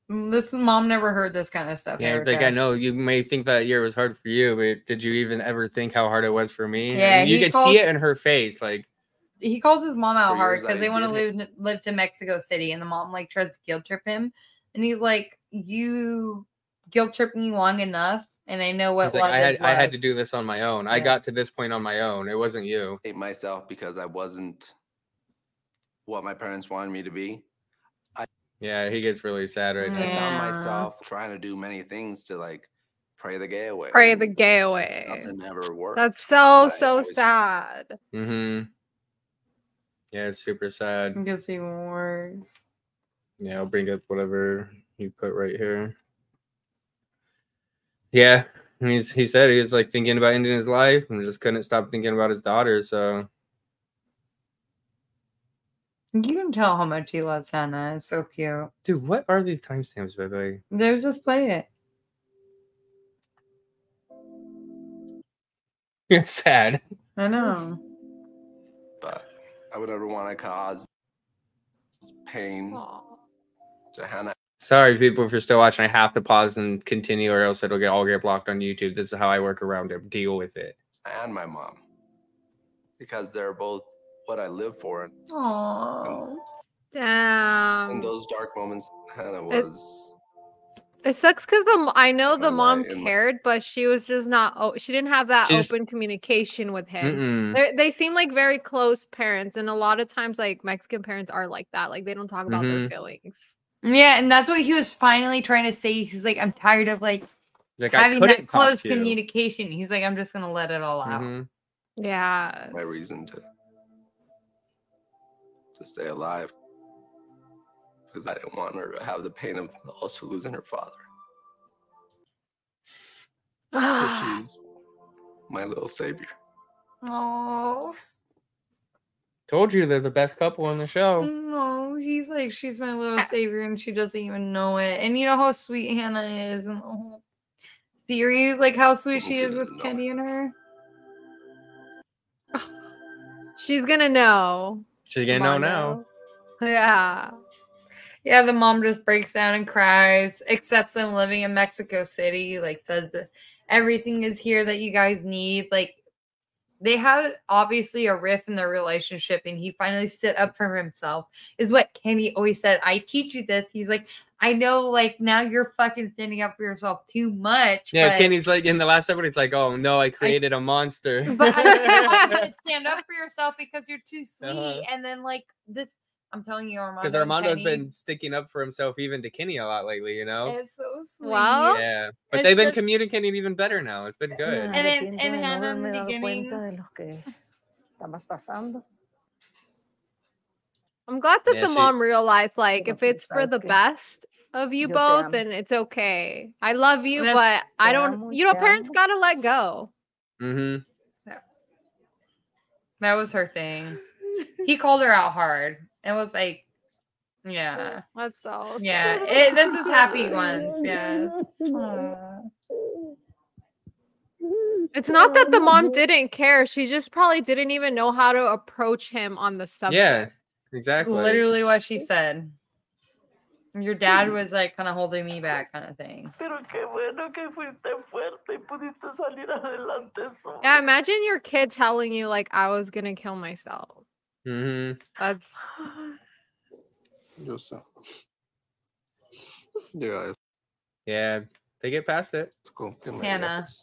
This mom never heard this kind of stuff. Yeah, I know you may think that year was hard for you, but did you even ever think how hard it was for me? Yeah, you could see it in her face. Like, he calls his mom out hard because they want to live to Mexico City, and the mom like tries to guilt trip him, and he's like, "You guilt tripped me long enough, and I know what love is." I had to do this on my own. Yeah. I got to this point on my own. It wasn't you. I hate myself because I wasn't what my parents wanted me to be. Yeah, he gets really sad right now. I found myself trying to do many things to like pray the gay away. Pray the gay away. Nothing ever worked. That's so sad. Mm-hmm. Yeah, it's super sad. It gets even worse. Yeah, I'll bring up whatever you put right here. Yeah, he said he was like thinking about ending his life and just couldn't stop thinking about his daughter. So you can tell how much he loves Hannah. It's so cute. Dude, what are these timestamps, baby? There's just play it. It's sad. I know. But I would never want to cause pain to Hannah. Sorry, people, if you're still watching, I have to pause and continue or else it'll all get blocked on YouTube. This is how I work around it. Deal with it. And my mom. Because they're both what I live for. Oh, damn! In those dark moments, Hannah was. It sucks because I know the mom cared, but she was just not. She didn't have that open communication with him. They seem like very close parents, and a lot of times, like Mexican parents are like that. Like they don't talk about their feelings. Yeah, and that's what he was finally trying to say. He's like, I'm tired of like having that close communication. He's like, I'm just gonna let it all out. Yeah. My reason to stay alive. Because I didn't want her to have the pain of also losing her father. So she's my little savior. Oh. Told you they're the best couple on the show. No, he's like, she's my little savior and she doesn't even know it. And you know how sweet Hannah is and the whole series, like how sweet she is with Kenny and her. She's gonna know. She's gonna know now. Yeah. Yeah, the mom just breaks down and cries, accepts them living in Mexico City, like says that everything is here that you guys need. Like they have obviously a rift in their relationship and he finally stood up for himself is what Kenny always said. I teach you this. He's like, I know, like, now you're fucking standing up for yourself too much. Yeah, but, Kenny's like, in the last episode, he's like, oh no, I created a monster. But I want you to stand up for yourself because you're too sweet. Uh-huh. And then, like, this, I'm telling you, Armando. Because Armando's and Kenny, been sticking up for himself even to Kenny a lot lately, you know? It's so sweet. Well, Yeah. But It's they've been such- communicating even better now. It's been good. And Hannah in the beginning. I'm glad that Yeah, the she- mom realized, like, if Pero it's for sabes the que best of you yo te both, amo. then it's okay. I love you, That's- but I Te don't. amo, You know, te parents amo. gotta let go. Mm-hmm. That was her thing. He called her out hard and was like, yeah. That's all. Yeah. This is happy ones. Yes. Aw. It's not that the mom didn't care. She just probably didn't even know how to approach him on the subject. Yeah, exactly. Literally what she said. Your dad was like kind of holding me back, kind of thing. Pero qué bueno que fuiste fuerte y pudiste salir adelante sola. Yeah, imagine your kid telling you, like, I was gonna kill myself. Mm-hmm. That's Yo sé. Llega eso. Yeah, they get past it. Es como que me Hannah. digas.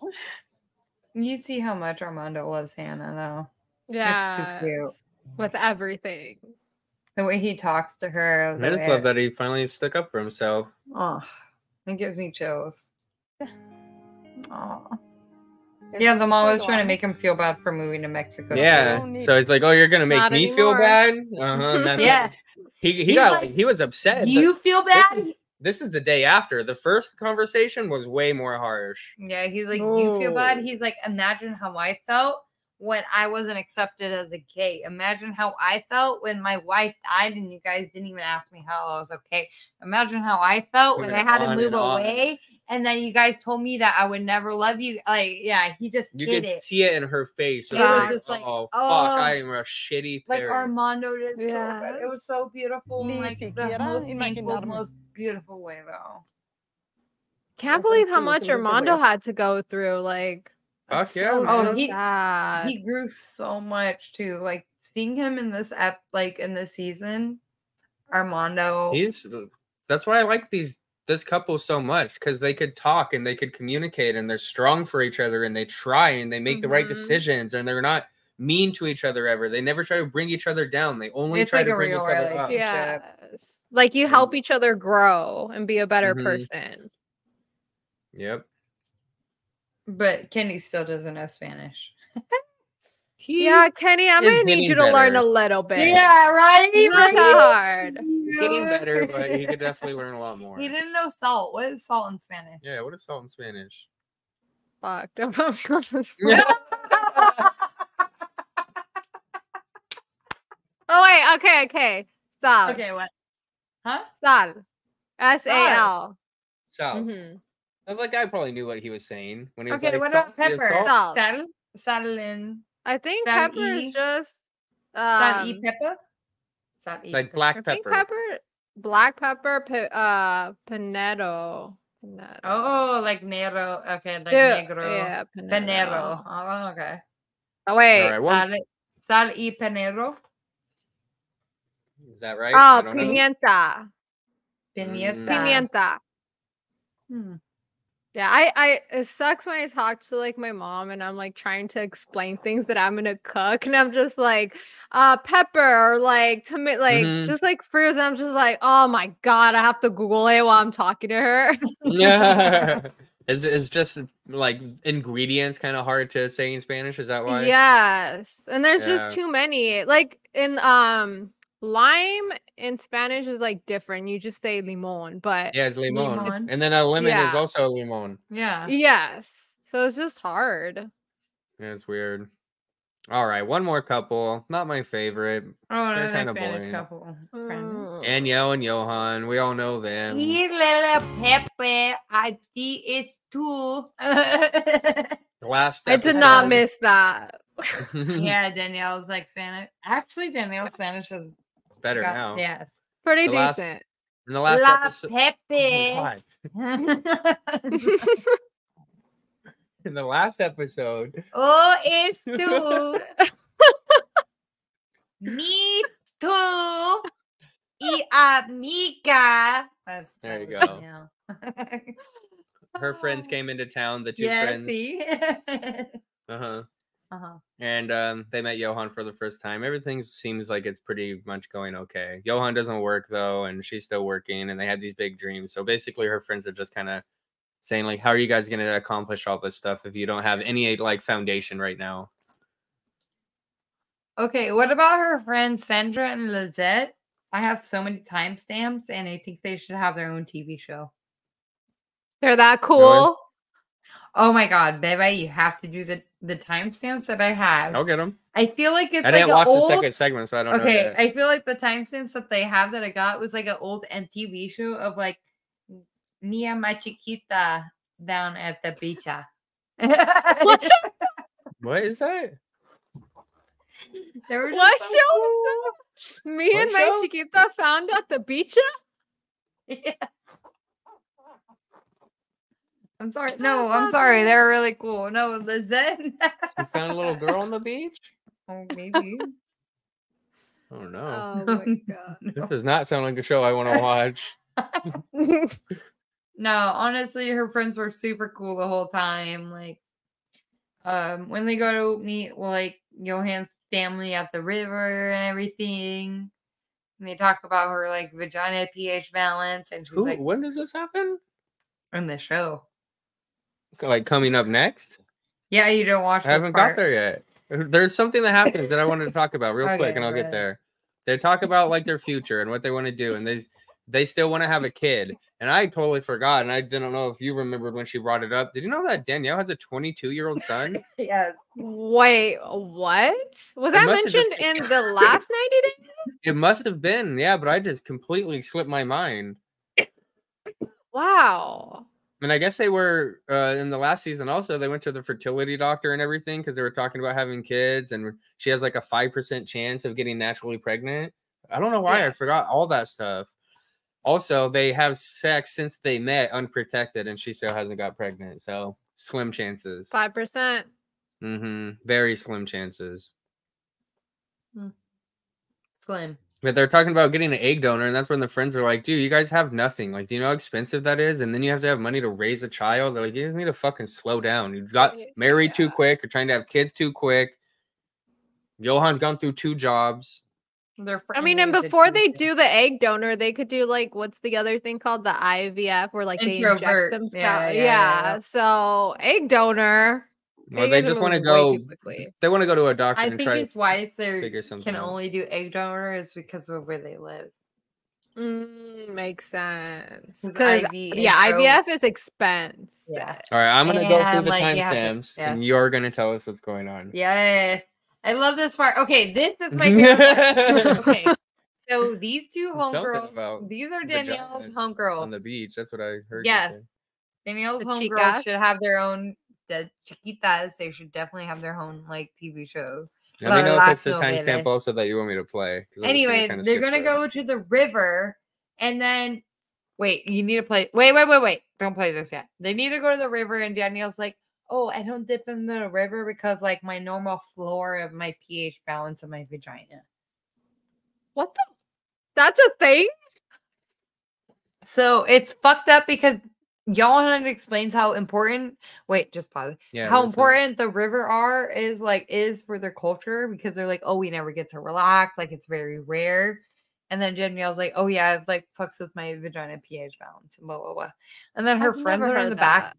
You see how much Armando loves Hannah, though. yeah, It's too cute. with everything. The way he talks to her. I The just way love that he finally stuck up for himself. Oh, it gives me chills. Oh. Yeah, the mom was trying to make him feel bad for moving to Mexico. Yeah. So it's like, oh, you're gonna make Not me feel anymore. bad? Uh-huh. Yes. He got like, he was upset. You feel bad? This is the day after. The first conversation was way more harsh. Yeah, he's like, you feel bad? Oh. He's like, imagine how I felt when I wasn't accepted as a gay. Imagine how I felt when my wife died and you guys didn't even ask me how I was okay. Imagine how I felt when I had to On move and on. away and then you guys told me that I would never love you. Like, yeah, he just You did could it. see it in her face. It It's was like, just like, oh, oh. fuck, I am a shitty Like parent. Armando did so Yeah. good. It was so beautiful. Ni Like the siquiera most painful, imaginarme. most beautiful way though. Can't Ya believe sabes how que lo much seguro te Armando voy a- had to go through. Like, Fuck that's yeah, so, man. so he- sad. He grew so much too. Like seeing him in this in this season, Armando. That's why I like this couple so much, because they could talk and they could communicate and they're strong for each other and they try and they make the right Mhm. decisions and they're not mean to each other ever. They never try to bring each other down. They only It's try like to a bring each real other up. relationship. Yes. Like, you help each other grow and be a better Mhm. person. Yep. But Kenny still doesn't know Spanish. Yeah, Kenny, I'm is gonna need getting you to learn better. a little bit. Yeah, right. It's not that hard. He's getting better, but he could definitely learn a lot more. He didn't know salt. What is salt in Spanish? Yeah, what is salt in Spanish? Fuck. Oh wait, okay. Sal. Okay, what? Huh? Sal. S-A-L. Salt. Mm-hmm. That guy probably knew what he was saying when he was Okay, like, what about "Salt, yeah, pepper? salt." Salt. Sal in I think Sal pepper y- is just sal y pepper? Sal y Like pepper. black I think pepper. black pepper, panero. Oh, like negro. Okay, like Yeah, negro. yeah, Penero. Oh, okay. Oh wait. All right, well, Sal y penero. is that right? I Oh, don't know. pimienta. Pimienta. Pimienta. Hmm. Yeah, it sucks when I talk to like my mom and I'm like trying to explain things that I'm gonna cook and I'm just like pepper or like tomato, like Mhm. just like fruits and I'm just like, oh my god, I have to Google it while I'm talking to her. Yeah. It's just like ingredients kind of hard to say in Spanish. Is that why? Yes. And there's Yeah. just too many. Like in lime in Spanish is like different. You just say limon, but Yeah, it's limon. Limon. And then a lemon is Yeah. also limon. Yeah. yes. So it's just hard. Yeah, it's weird. All right, one more couple. Not my favorite. Oh, They're another kinda Spanish boring. couple. Friend. Danielle and Yohan. We all know them. Y little Pepe, I think it's too. The last I did not episode- miss that. Yeah, Danielle's like Spanish. Actually, Danielle's Spanish is It's better got- now. Yes. Pretty The last- decent. In the last La episode. Pepe. In the last episode. Oh, it's tú. Me too. Y amiga. There you was go. Danielle. Her friends came into town, the two Yeah, friends. see? Uh-huh. Uh-huh. And they met Yohan for the first time. Everything seems like it's pretty much going okay. Yohan doesn't work though, and she's still working, and they had these big dreams. So basically her friends are just kind of saying like, how are you guys going to accomplish all this stuff if you don't have any like foundation right now? Okay, what about her friends Sandra and Lizette? I have so many timestamps, and I think they should have their own TV show. They're that cool. Really? Oh my god, baby, you have to do the timestamps that I have. I'll get them. I feel like it's I didn't like watch old... the second segment, so I don't know. Okay, Yet. I feel like the timestamps that they have that I got was like an old MTV show of like Nia Ma Chiquita down at the beach. What is that? What show is that? Me What and my show? chiquita found at the beach? Yes. I'm sorry. No, I'm sorry. They're really cool. No, Lizette. You found a little girl on the beach? Oh, maybe. Oh no. Oh my god. This does not sound like a show I want to watch. No, honestly, her friends were super cool the whole time. Like, when they go to meet like Yohan's family at the river and everything, and they talk about her like vagina pH balance, and she's like, when does this happen? In the show. Like coming up next? Yeah, you don't watch. I haven't got there yet. There's something that happens that I wanted to talk about real quick, and I'll get there. They talk about like their future and what they want to do, and they still want to have a kid. And I totally forgot, and I didn't know if you remembered when she brought it up. Did you know that Danielle has a 22-year-old son? Yes. Wait, what? Was that mentioned in the last 90 days? It must have been, yeah, but I just completely slipped my mind. Wow. And I guess they were in the last season also, they went to the fertility doctor and everything because they were talking about having kids, and she has like a 5% chance of getting naturally pregnant. I don't know why. I forgot all that stuff. Also, they have sex since they met unprotected, and she still hasn't got pregnant. So slim chances. 5%. Very slim chances. Slim. But they're talking about getting an egg donor, and that's when the friends are like, dude, you guys have nothing. Like, do you know how expensive that is? And then you have to have money to raise a child. They're like, you guys need to fucking slow down. You got married too quick. You're trying to have kids too quick. Yohan's gone through 2 jobs. I mean, and before they do the egg donor, they could do like, what's the other thing called? The IVF, where like they inject themselves. Yeah. So egg donor. Or they just want to go. They want to go to a doctor. I and think try it's why figure they something can out. only do egg donor is because of where they live. Makes sense. 'Cause Because IVF is expense. Yeah. All right, I'm gonna go through the like, you have to- timestamps, yes. and you're gonna tell us what's going on. Yes. I love this part. Okay, this is my favorite part. Okay. So these two Something homegirls, about these are Danielle's vaginas homegirls. on the beach. That's what I heard. you Yes. say. Danielle's The homegirls chicas? should have their own, the chiquitas, they should definitely have their own like TV show. Let me know if it's the Las timestamp novelas. also that you want me to play. 'cause I was Anyway, kinda they're skip gonna through. go to the river, and then wait, you need to play. Wait! Don't play this yet. They need to go to the river, and Danielle's like, "Oh, I don't dip in the river because like my normal floor of my pH balance of my vagina." What the? That's a thing? So it's fucked up because Yohan explains how important. Wait, just pause. Yeah, how listen. important the river is for their culture because they're like, oh, we never get to relax, like it's very rare. And then Danielle's like, oh yeah, it like fucks with my vagina pH balance and blah blah blah. And then her I've friends never are in heard the back. that.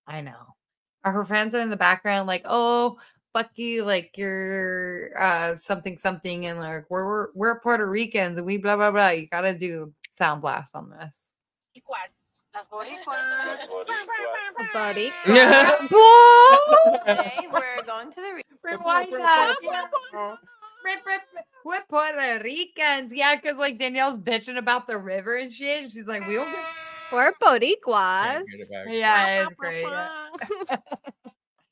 I know. Her friends are in the background, like, oh, fuck you, like you're something, and like we're Puerto Ricans and we blah blah blah. You gotta do sound blast on this. Buddy. Today we're going to the Rewind that. We're Puerto Ricans. Yeah, because like Danielle's bitching about the river and shit. And she's like, we don't get. We're Boricuas. Yeah, it's great. Yeah.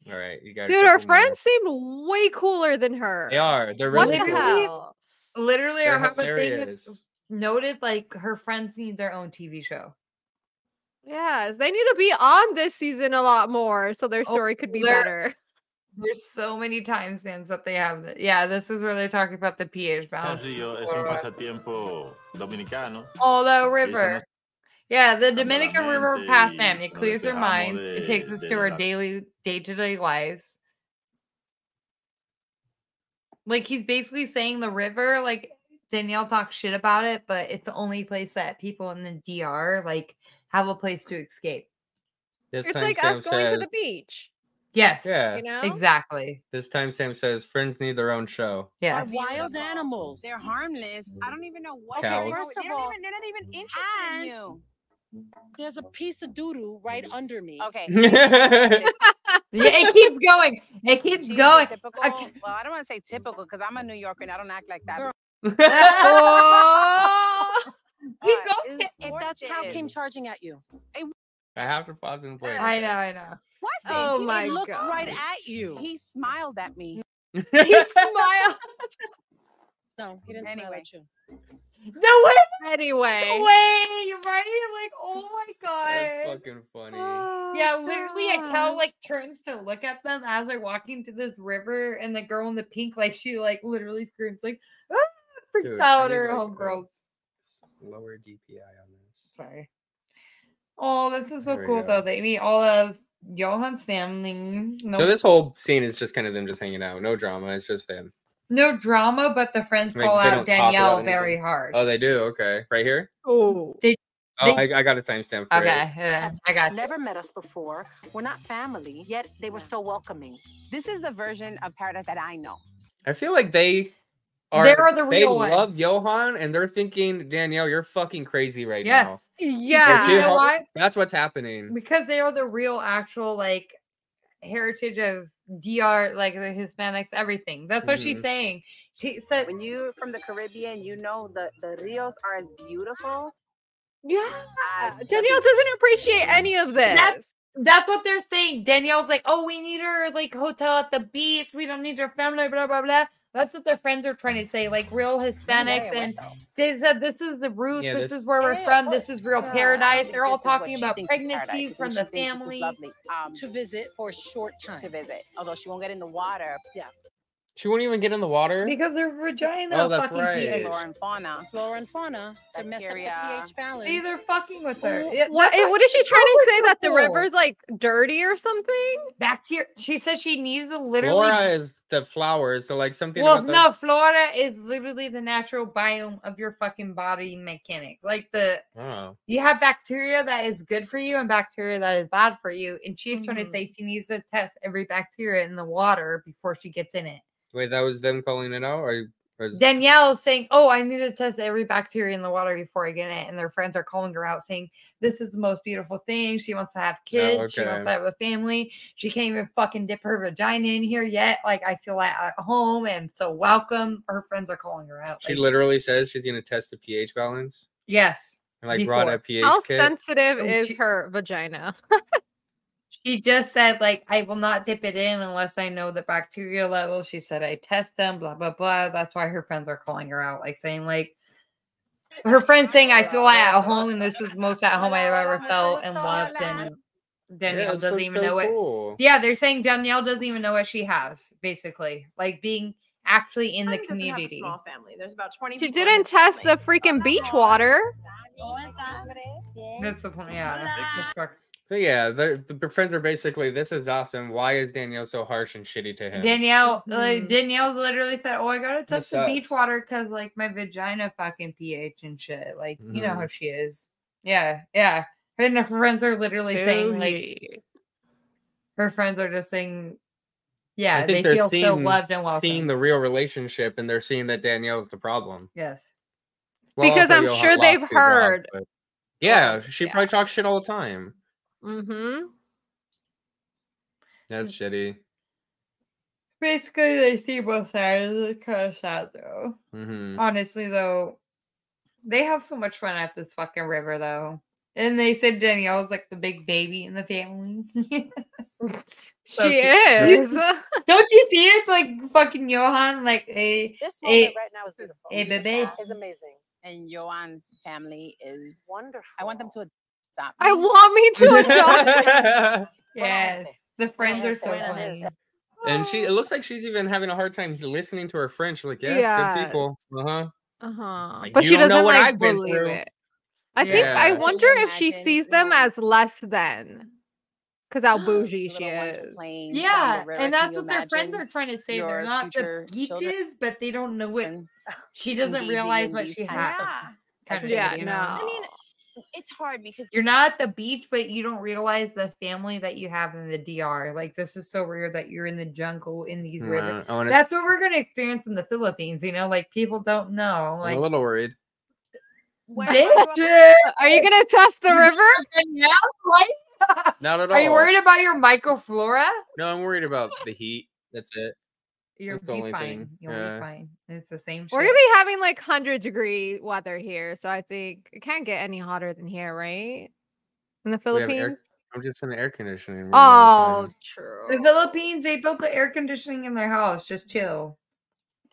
All right, you got. Dude, her friends seem way cooler than her. They are. They're What really the cool. hell? Literally, They're I have a thing hilarious. that's noted like her friends need their own TV show. Yes, they need to be on this season a lot more so their story could be better. There's so many timestamps that they have. Yeah, this is where they talk about the pH balance. El río es un pasatiempo dominicano. Oh, the river. Yeah, the Dominican River passed them. It clears their minds. It takes us to our daily, day-to-day lives. Like, he's basically saying the river, like, Danielle talks shit about it, but it's the only place that people in the DR, like, have a place to escape. It's like us going to the beach. Yes. Yeah. You know? Exactly. This timestamp says friends need their own show. Yeah. Are wild animals. They're harmless. I don't even know what. Cows. Okay, first of all, they're not even interested in you. There's a piece of doo-doo right under me. Okay. Yeah, it keeps going. It keeps going. Typical, Okay. well, I don't want to say typical because I'm a New Yorker and I don't act like that. If that cow came charging at you. I have to pause and play. I know. What? Oh my He looked God. right at you. He smiled at me. He smiled. No, he didn't smile at you. No way. Anyway. No way. Right? Like, oh my God. That's fucking funny. Yeah, literally a cow like turns to look at them as they're walking to this river, and the girl in the pink, like she like literally screams like, ah, freaks Dude, out I need, her like, homegirls. Lower DPI on this. Sorry. Oh, this is so There we cool go. though. They meet all of Yohan's family. No, So this whole scene is just kind of them just hanging out. No drama. It's just them. no drama, but the friends Like, call they out don't talk Danielle about very anything. hard. Oh, they do? Okay. Right here? Oh. I got a timestamp for Okay, it. yeah, I got you. Never met us before. We're not family, yet they were so welcoming. This is the version of paradise that I know. I feel like they are the they real love ones. Yohan and they're thinking, Danielle, you're fucking crazy right Yes. Yeah. You know why? That's what's happening. Because they are the real actual like heritage of DR, like the Hispanics, everything. That's what she's saying. She said When you're from the Caribbean, you know the rios are as beautiful. Yeah. Danielle doesn't appreciate any of this. that's what they're saying. Danielle's like, oh, we need her like hotel at the beach. We don't need her family, blah blah blah. That's what their friends are trying to say, like real Hispanics, and they said this is the roots. Yeah, this this- is where we're from. This is real paradise. They're all This is what talking she about thinks is paradise. pregnancies from She the thinks this is family. lovely. To visit for a short time. To visit, although she won't get in the water. Yeah. She won't even get in the water? Because their vagina Oh, that's fucking right. pH. Flora and fauna to mess up the pH balance. See, they're fucking with her. What is she trying to say? That the river's like dirty or something? Bacteria. She says she needs to literally. Flora is the flowers, so like something Well, about no, flora is literally the natural biome of your fucking body mechanics. Like Oh. you have bacteria that is good for you and bacteria that is bad for you. And she's trying to say she needs to test every bacteria in the water before she gets in it. Wait, that was them calling it out? Or Danielle is saying, oh, I need to test every bacteria in the water before I get in it. And their friends are calling her out saying, this is the most beautiful thing. She wants to have kids. She wants to have a family. She can't even fucking dip her vagina in here yet. Like, I feel like at home and so welcome. Her friends are calling her out. She Like, literally says she's going to test the pH balance? yes. And like brought a pH How kit? sensitive is her vagina? She just said, like, I will not dip it in unless I know the bacteria level. She said, I test them, blah, blah, blah. That's why her friends are calling her out. Like, saying, like, her friends saying, I feel like at home, and this is the most at home I've ever felt and loved. And Danielle doesn't even know it. Yeah, they're saying Danielle doesn't even know what she has, basically. Like, being actually in the community. Small family. There's about 20 She people in didn't this test family. the freaking beach water. That's the point. Yeah. That's fuck. So yeah, the friends are basically, this is awesome. Why is Danielle so harsh and shitty to him? Danielle's literally said, oh, I gotta touch the sucks. beach water because like my vagina fucking pH and shit. Like, you know how she is. Yeah. And her friends are literally saying like her friends are just saying, yeah, I they think they're feel so loved and welcome. seeing the real relationship, and they're seeing that Danielle's the problem. Yes. Well, Because also I'm Yohan sure lost they've his job, heard. but- yeah, she probably talks shit all the time. Mm-hmm. That's shitty. Basically, they see both sides. It's kind of sad though. Honestly, though, they have so much fun at this fucking river, though. And they said Danielle's like the big baby in the family. She is. Don't you see it? Like fucking Yohan, like This moment right now is beautiful. baby. It's amazing. And Yohan's family is wonderful. I want them to adopt. I want me to adopt. Yes, the friends are so funny. And it looks like she's even having a hard time listening to her friends. She's like, yeah, good people. Uh-huh. Like, But you she don't know doesn't what like I've been believe through. it. I think I Yeah. wonder if she Imagine, sees you them know, as less than, because how bougie she little ones is. playing by the Yeah, river. and Can that's you what their friends imagine are trying to say. They're your not the future beaches, children but they don't know what she doesn't engaging realize in what these she kinds has. of Kind of, Yeah, you know? no. I mean, it's hard because You're not at the beach, but you don't realize the family that you have in the DR. Like, this is so weird that you're in the jungle in these rivers. That's what we're going to experience in the Philippines, you know? Like, people don't know. I'm Like, a little worried. Are you gonna test the river? Not at all. Are you worried about your microflora? No, I'm worried about the heat. That's it. You'll That's the be only fine. thing. You'll be fine. It's the same We're shit. gonna be having like 100-degree weather here, so I think it can't get any hotter than here, right? In the We have air. Philippines. I'm just in the air conditioning room all the Oh, time. true. The Philippines, they built the air conditioning in their house. Just chill.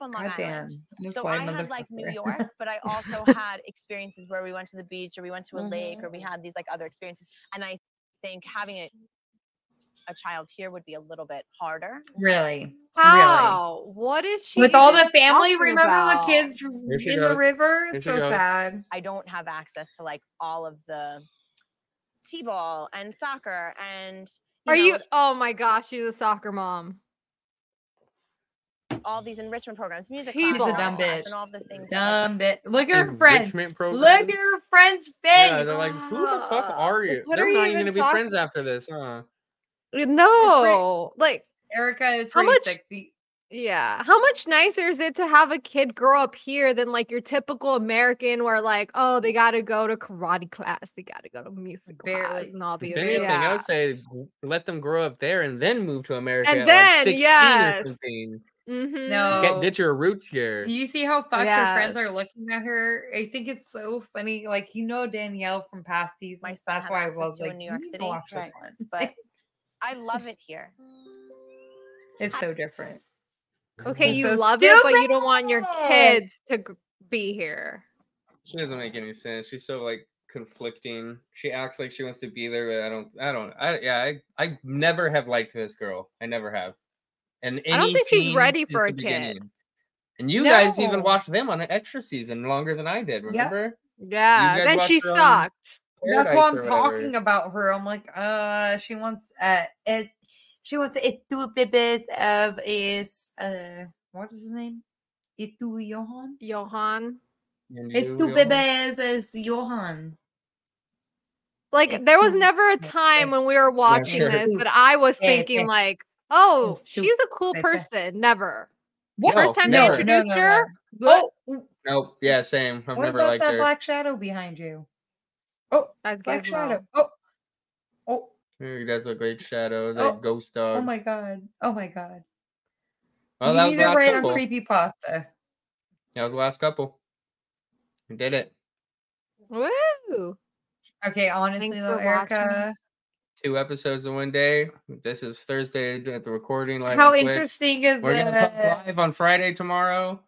on Long God Island. damn. This So white I had like New motherfucker. York, but I also had experiences where we went to the beach or we went to a lake or we had these like other experiences. And I think having a child here would be a little bit harder. Really? How? What is she With all even the family, talking remember about? the kids in the river? Here It's she so goes. sad. I don't have access to like all of the t-ball and soccer and Are you? know, Oh my gosh, she's a soccer mom. all these enrichment programs, music She's class, a and dumb art class, bitch. and all the things. Dumb bitch. Look at her friends. Enrichment program. Look at her friend's face. Yeah, they're like, who the fuck are you? What They're are you not even even gonna be talking- friends after this, huh? No, like Erica is how pretty much? sick. Yeah, how much nicer is it to have a kid grow up here than like your typical American, where like, oh, they got to go to karate class, they got to go to music class, and all If these. anything, I Yeah, would say let them grow up there and then move to America and at like then 16 yes. or something. Mm-hmm. No. Get your roots here. Do you see how fucked her Yes. friends are looking at her? I think it's so funny. Like, you know, Danielle from past seasons. That's why I was like, in New York you need to City, watch this one. but I love it here. It's so different. Okay, It's you so love it, but you don't want your kids to be here. She doesn't make any sense. She's so like conflicting. She acts like she wants to be there, but I never have liked this girl. I never have. And I don't think she's ready for a kid. And you guys even No. watched them on an extra season longer than I did. Remember? Yeah, You guys then watched she her on sucked. That's Paradise what or I'm whatever. talking about her. I'm like, she wants she wants two bit of is what is his name? Itu Yohan? Yohan. Two bebes is Yohan. Like there was never a time when we were watching sure. this that I was thinking like, oh, she's a cool person. Never. What? First time they never. introduced No. her. Oh, Nope. Yeah, same. I've what never about liked that her. black shadow behind you? Oh, That's black Gizmo. shadow. Oh, He does look like Shadow, that ghost dog. oh my god. Oh my god. Well, You that was need the to last write on couple. creepypasta. That was the last couple. We did it. Woo. Okay, honestly Thanks though, for Erica, 2 episodes in one day. This is Thursday at the recording live. how on Twitch. interesting is We're gonna put live on Friday tomorrow.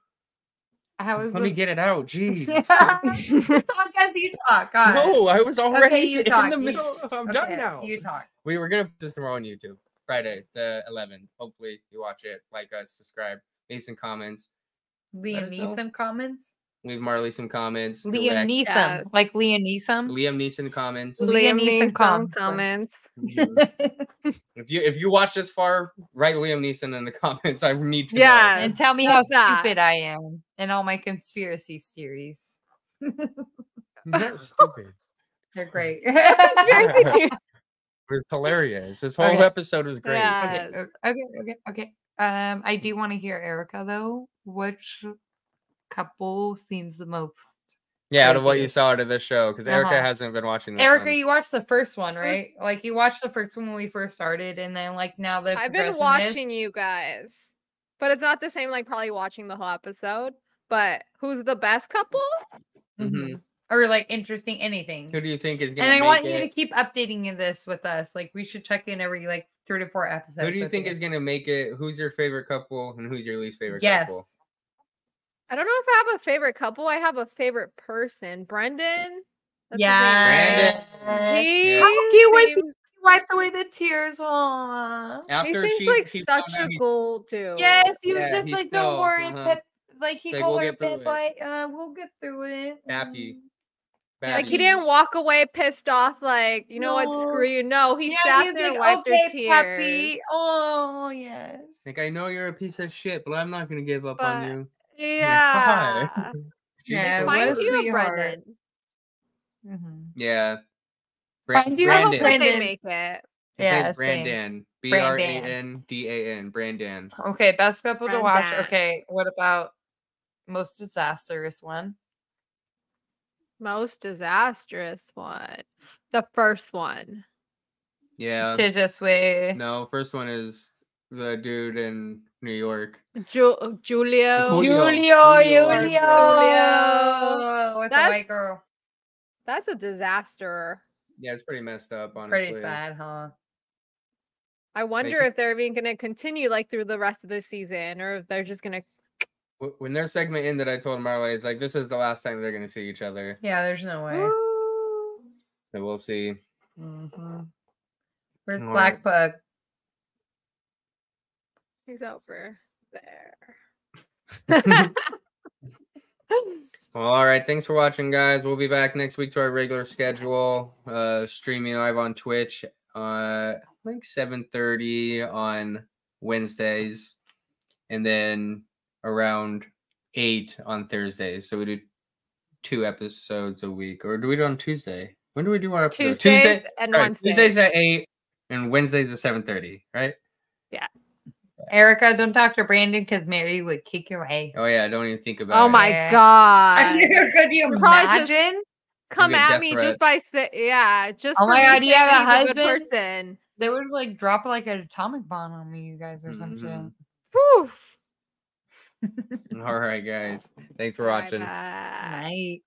How is Let me get it out. Jeez. talk as you talk. God. No, I was already Okay, you in talk. the middle. I'm done Okay, now. You talk. We were gonna put this tomorrow on YouTube. Friday the 11th. Hopefully you watch it. Like us, subscribe, leave some comments. Liam Neeson comments. Leave Marley some comments. Liam direct. Neeson, Yes. like Liam Neeson. Liam Neeson comments. Liam Neeson comments. If you watch this far, write Liam Neeson in the comments. I need to Yeah. know. And tell me how stupid I am and all my conspiracy theories. Not stupid. They're great. Conspiracy theory. It was hilarious. This whole Okay. episode was great. Yeah. Okay. I do want to hear Erica though. Which couple seems the most? Yeah, out of what you craziest? saw out of this show, because Erica Uh-huh. hasn't been watching this Erica, one. you watched the first one, right? Like you watched the first one when we first started, and then like now the I've been watching you guys, but it's not the same like probably watching the whole episode. But who's the best couple? Mhm. or like interesting anything. Who do you think is going And to I make want it? you to keep updating this with us. Like we should check in every like 3 to 4 episodes. Who do you with think is going to make it? Who's your favorite couple and who's your least favorite couple? Yes. I don't know if I have a favorite couple. I have a favorite person. Brendan. That's his name, Yeah. right? He How cute was he? seems- He wiped away the tears. Aww. He After seems she, like he such found out a he- gold dude. Yes, he was Yeah, just he's like, don't still, worry, uh-huh. Pip. Like he Like, called we'll her get through Pip, like, we'll get through it. happy. Like he didn't walk away pissed off, like, you know what, screw you. No, he sat there and wiped his tears. Puppy. Oh, yes. Like, I know you're a piece of shit, but I'm not gonna give up on you. Yeah. Like, Yeah, Find what a you a sweetheart. Brendan. Yeah. I hope that they make it. His Yeah, name's same. Brandan. Brandan. Brandan. Brandan. Okay, best couple to watch. Brandan. Okay, what about most disastrous one? Most disastrous one. The first one. Yeah. Tejaswi. No, first one is the dude in New York. Julio. Julio. With the white girl. That's a disaster. Yeah, it's pretty messed up, honestly. Pretty sad, huh? I wonder if they're even going to continue like through the rest of the season, or if they're just going to. When their segment ended, I told Marley, it's like, this is the last time they're going to see each other. Yeah, there's no way. So we'll see. Where's Black Pug? He's over there. Well, all right. Thanks for watching, guys. We'll be back next week to our regular schedule. Streaming live on Twitch. Like 7:30 on Wednesdays, and then around 8 on Thursdays. So we do 2 episodes a week, or do we do it on Tuesday? When do we do our episode? Tuesdays and Wednesdays. Tuesdays at 8 and Wednesdays at 7:30, right? Yeah. Erica, don't talk to Brandon because Mary would kick your ass. Oh yeah, don't even think about it. Oh my god! Could you imagine? Come at me just by saying, yeah, just. Oh my god, you have a husband. Good person. They would like drop like an atomic bomb on me, you guys, or some shit. Whew. All right, guys. Thanks for watching. Night.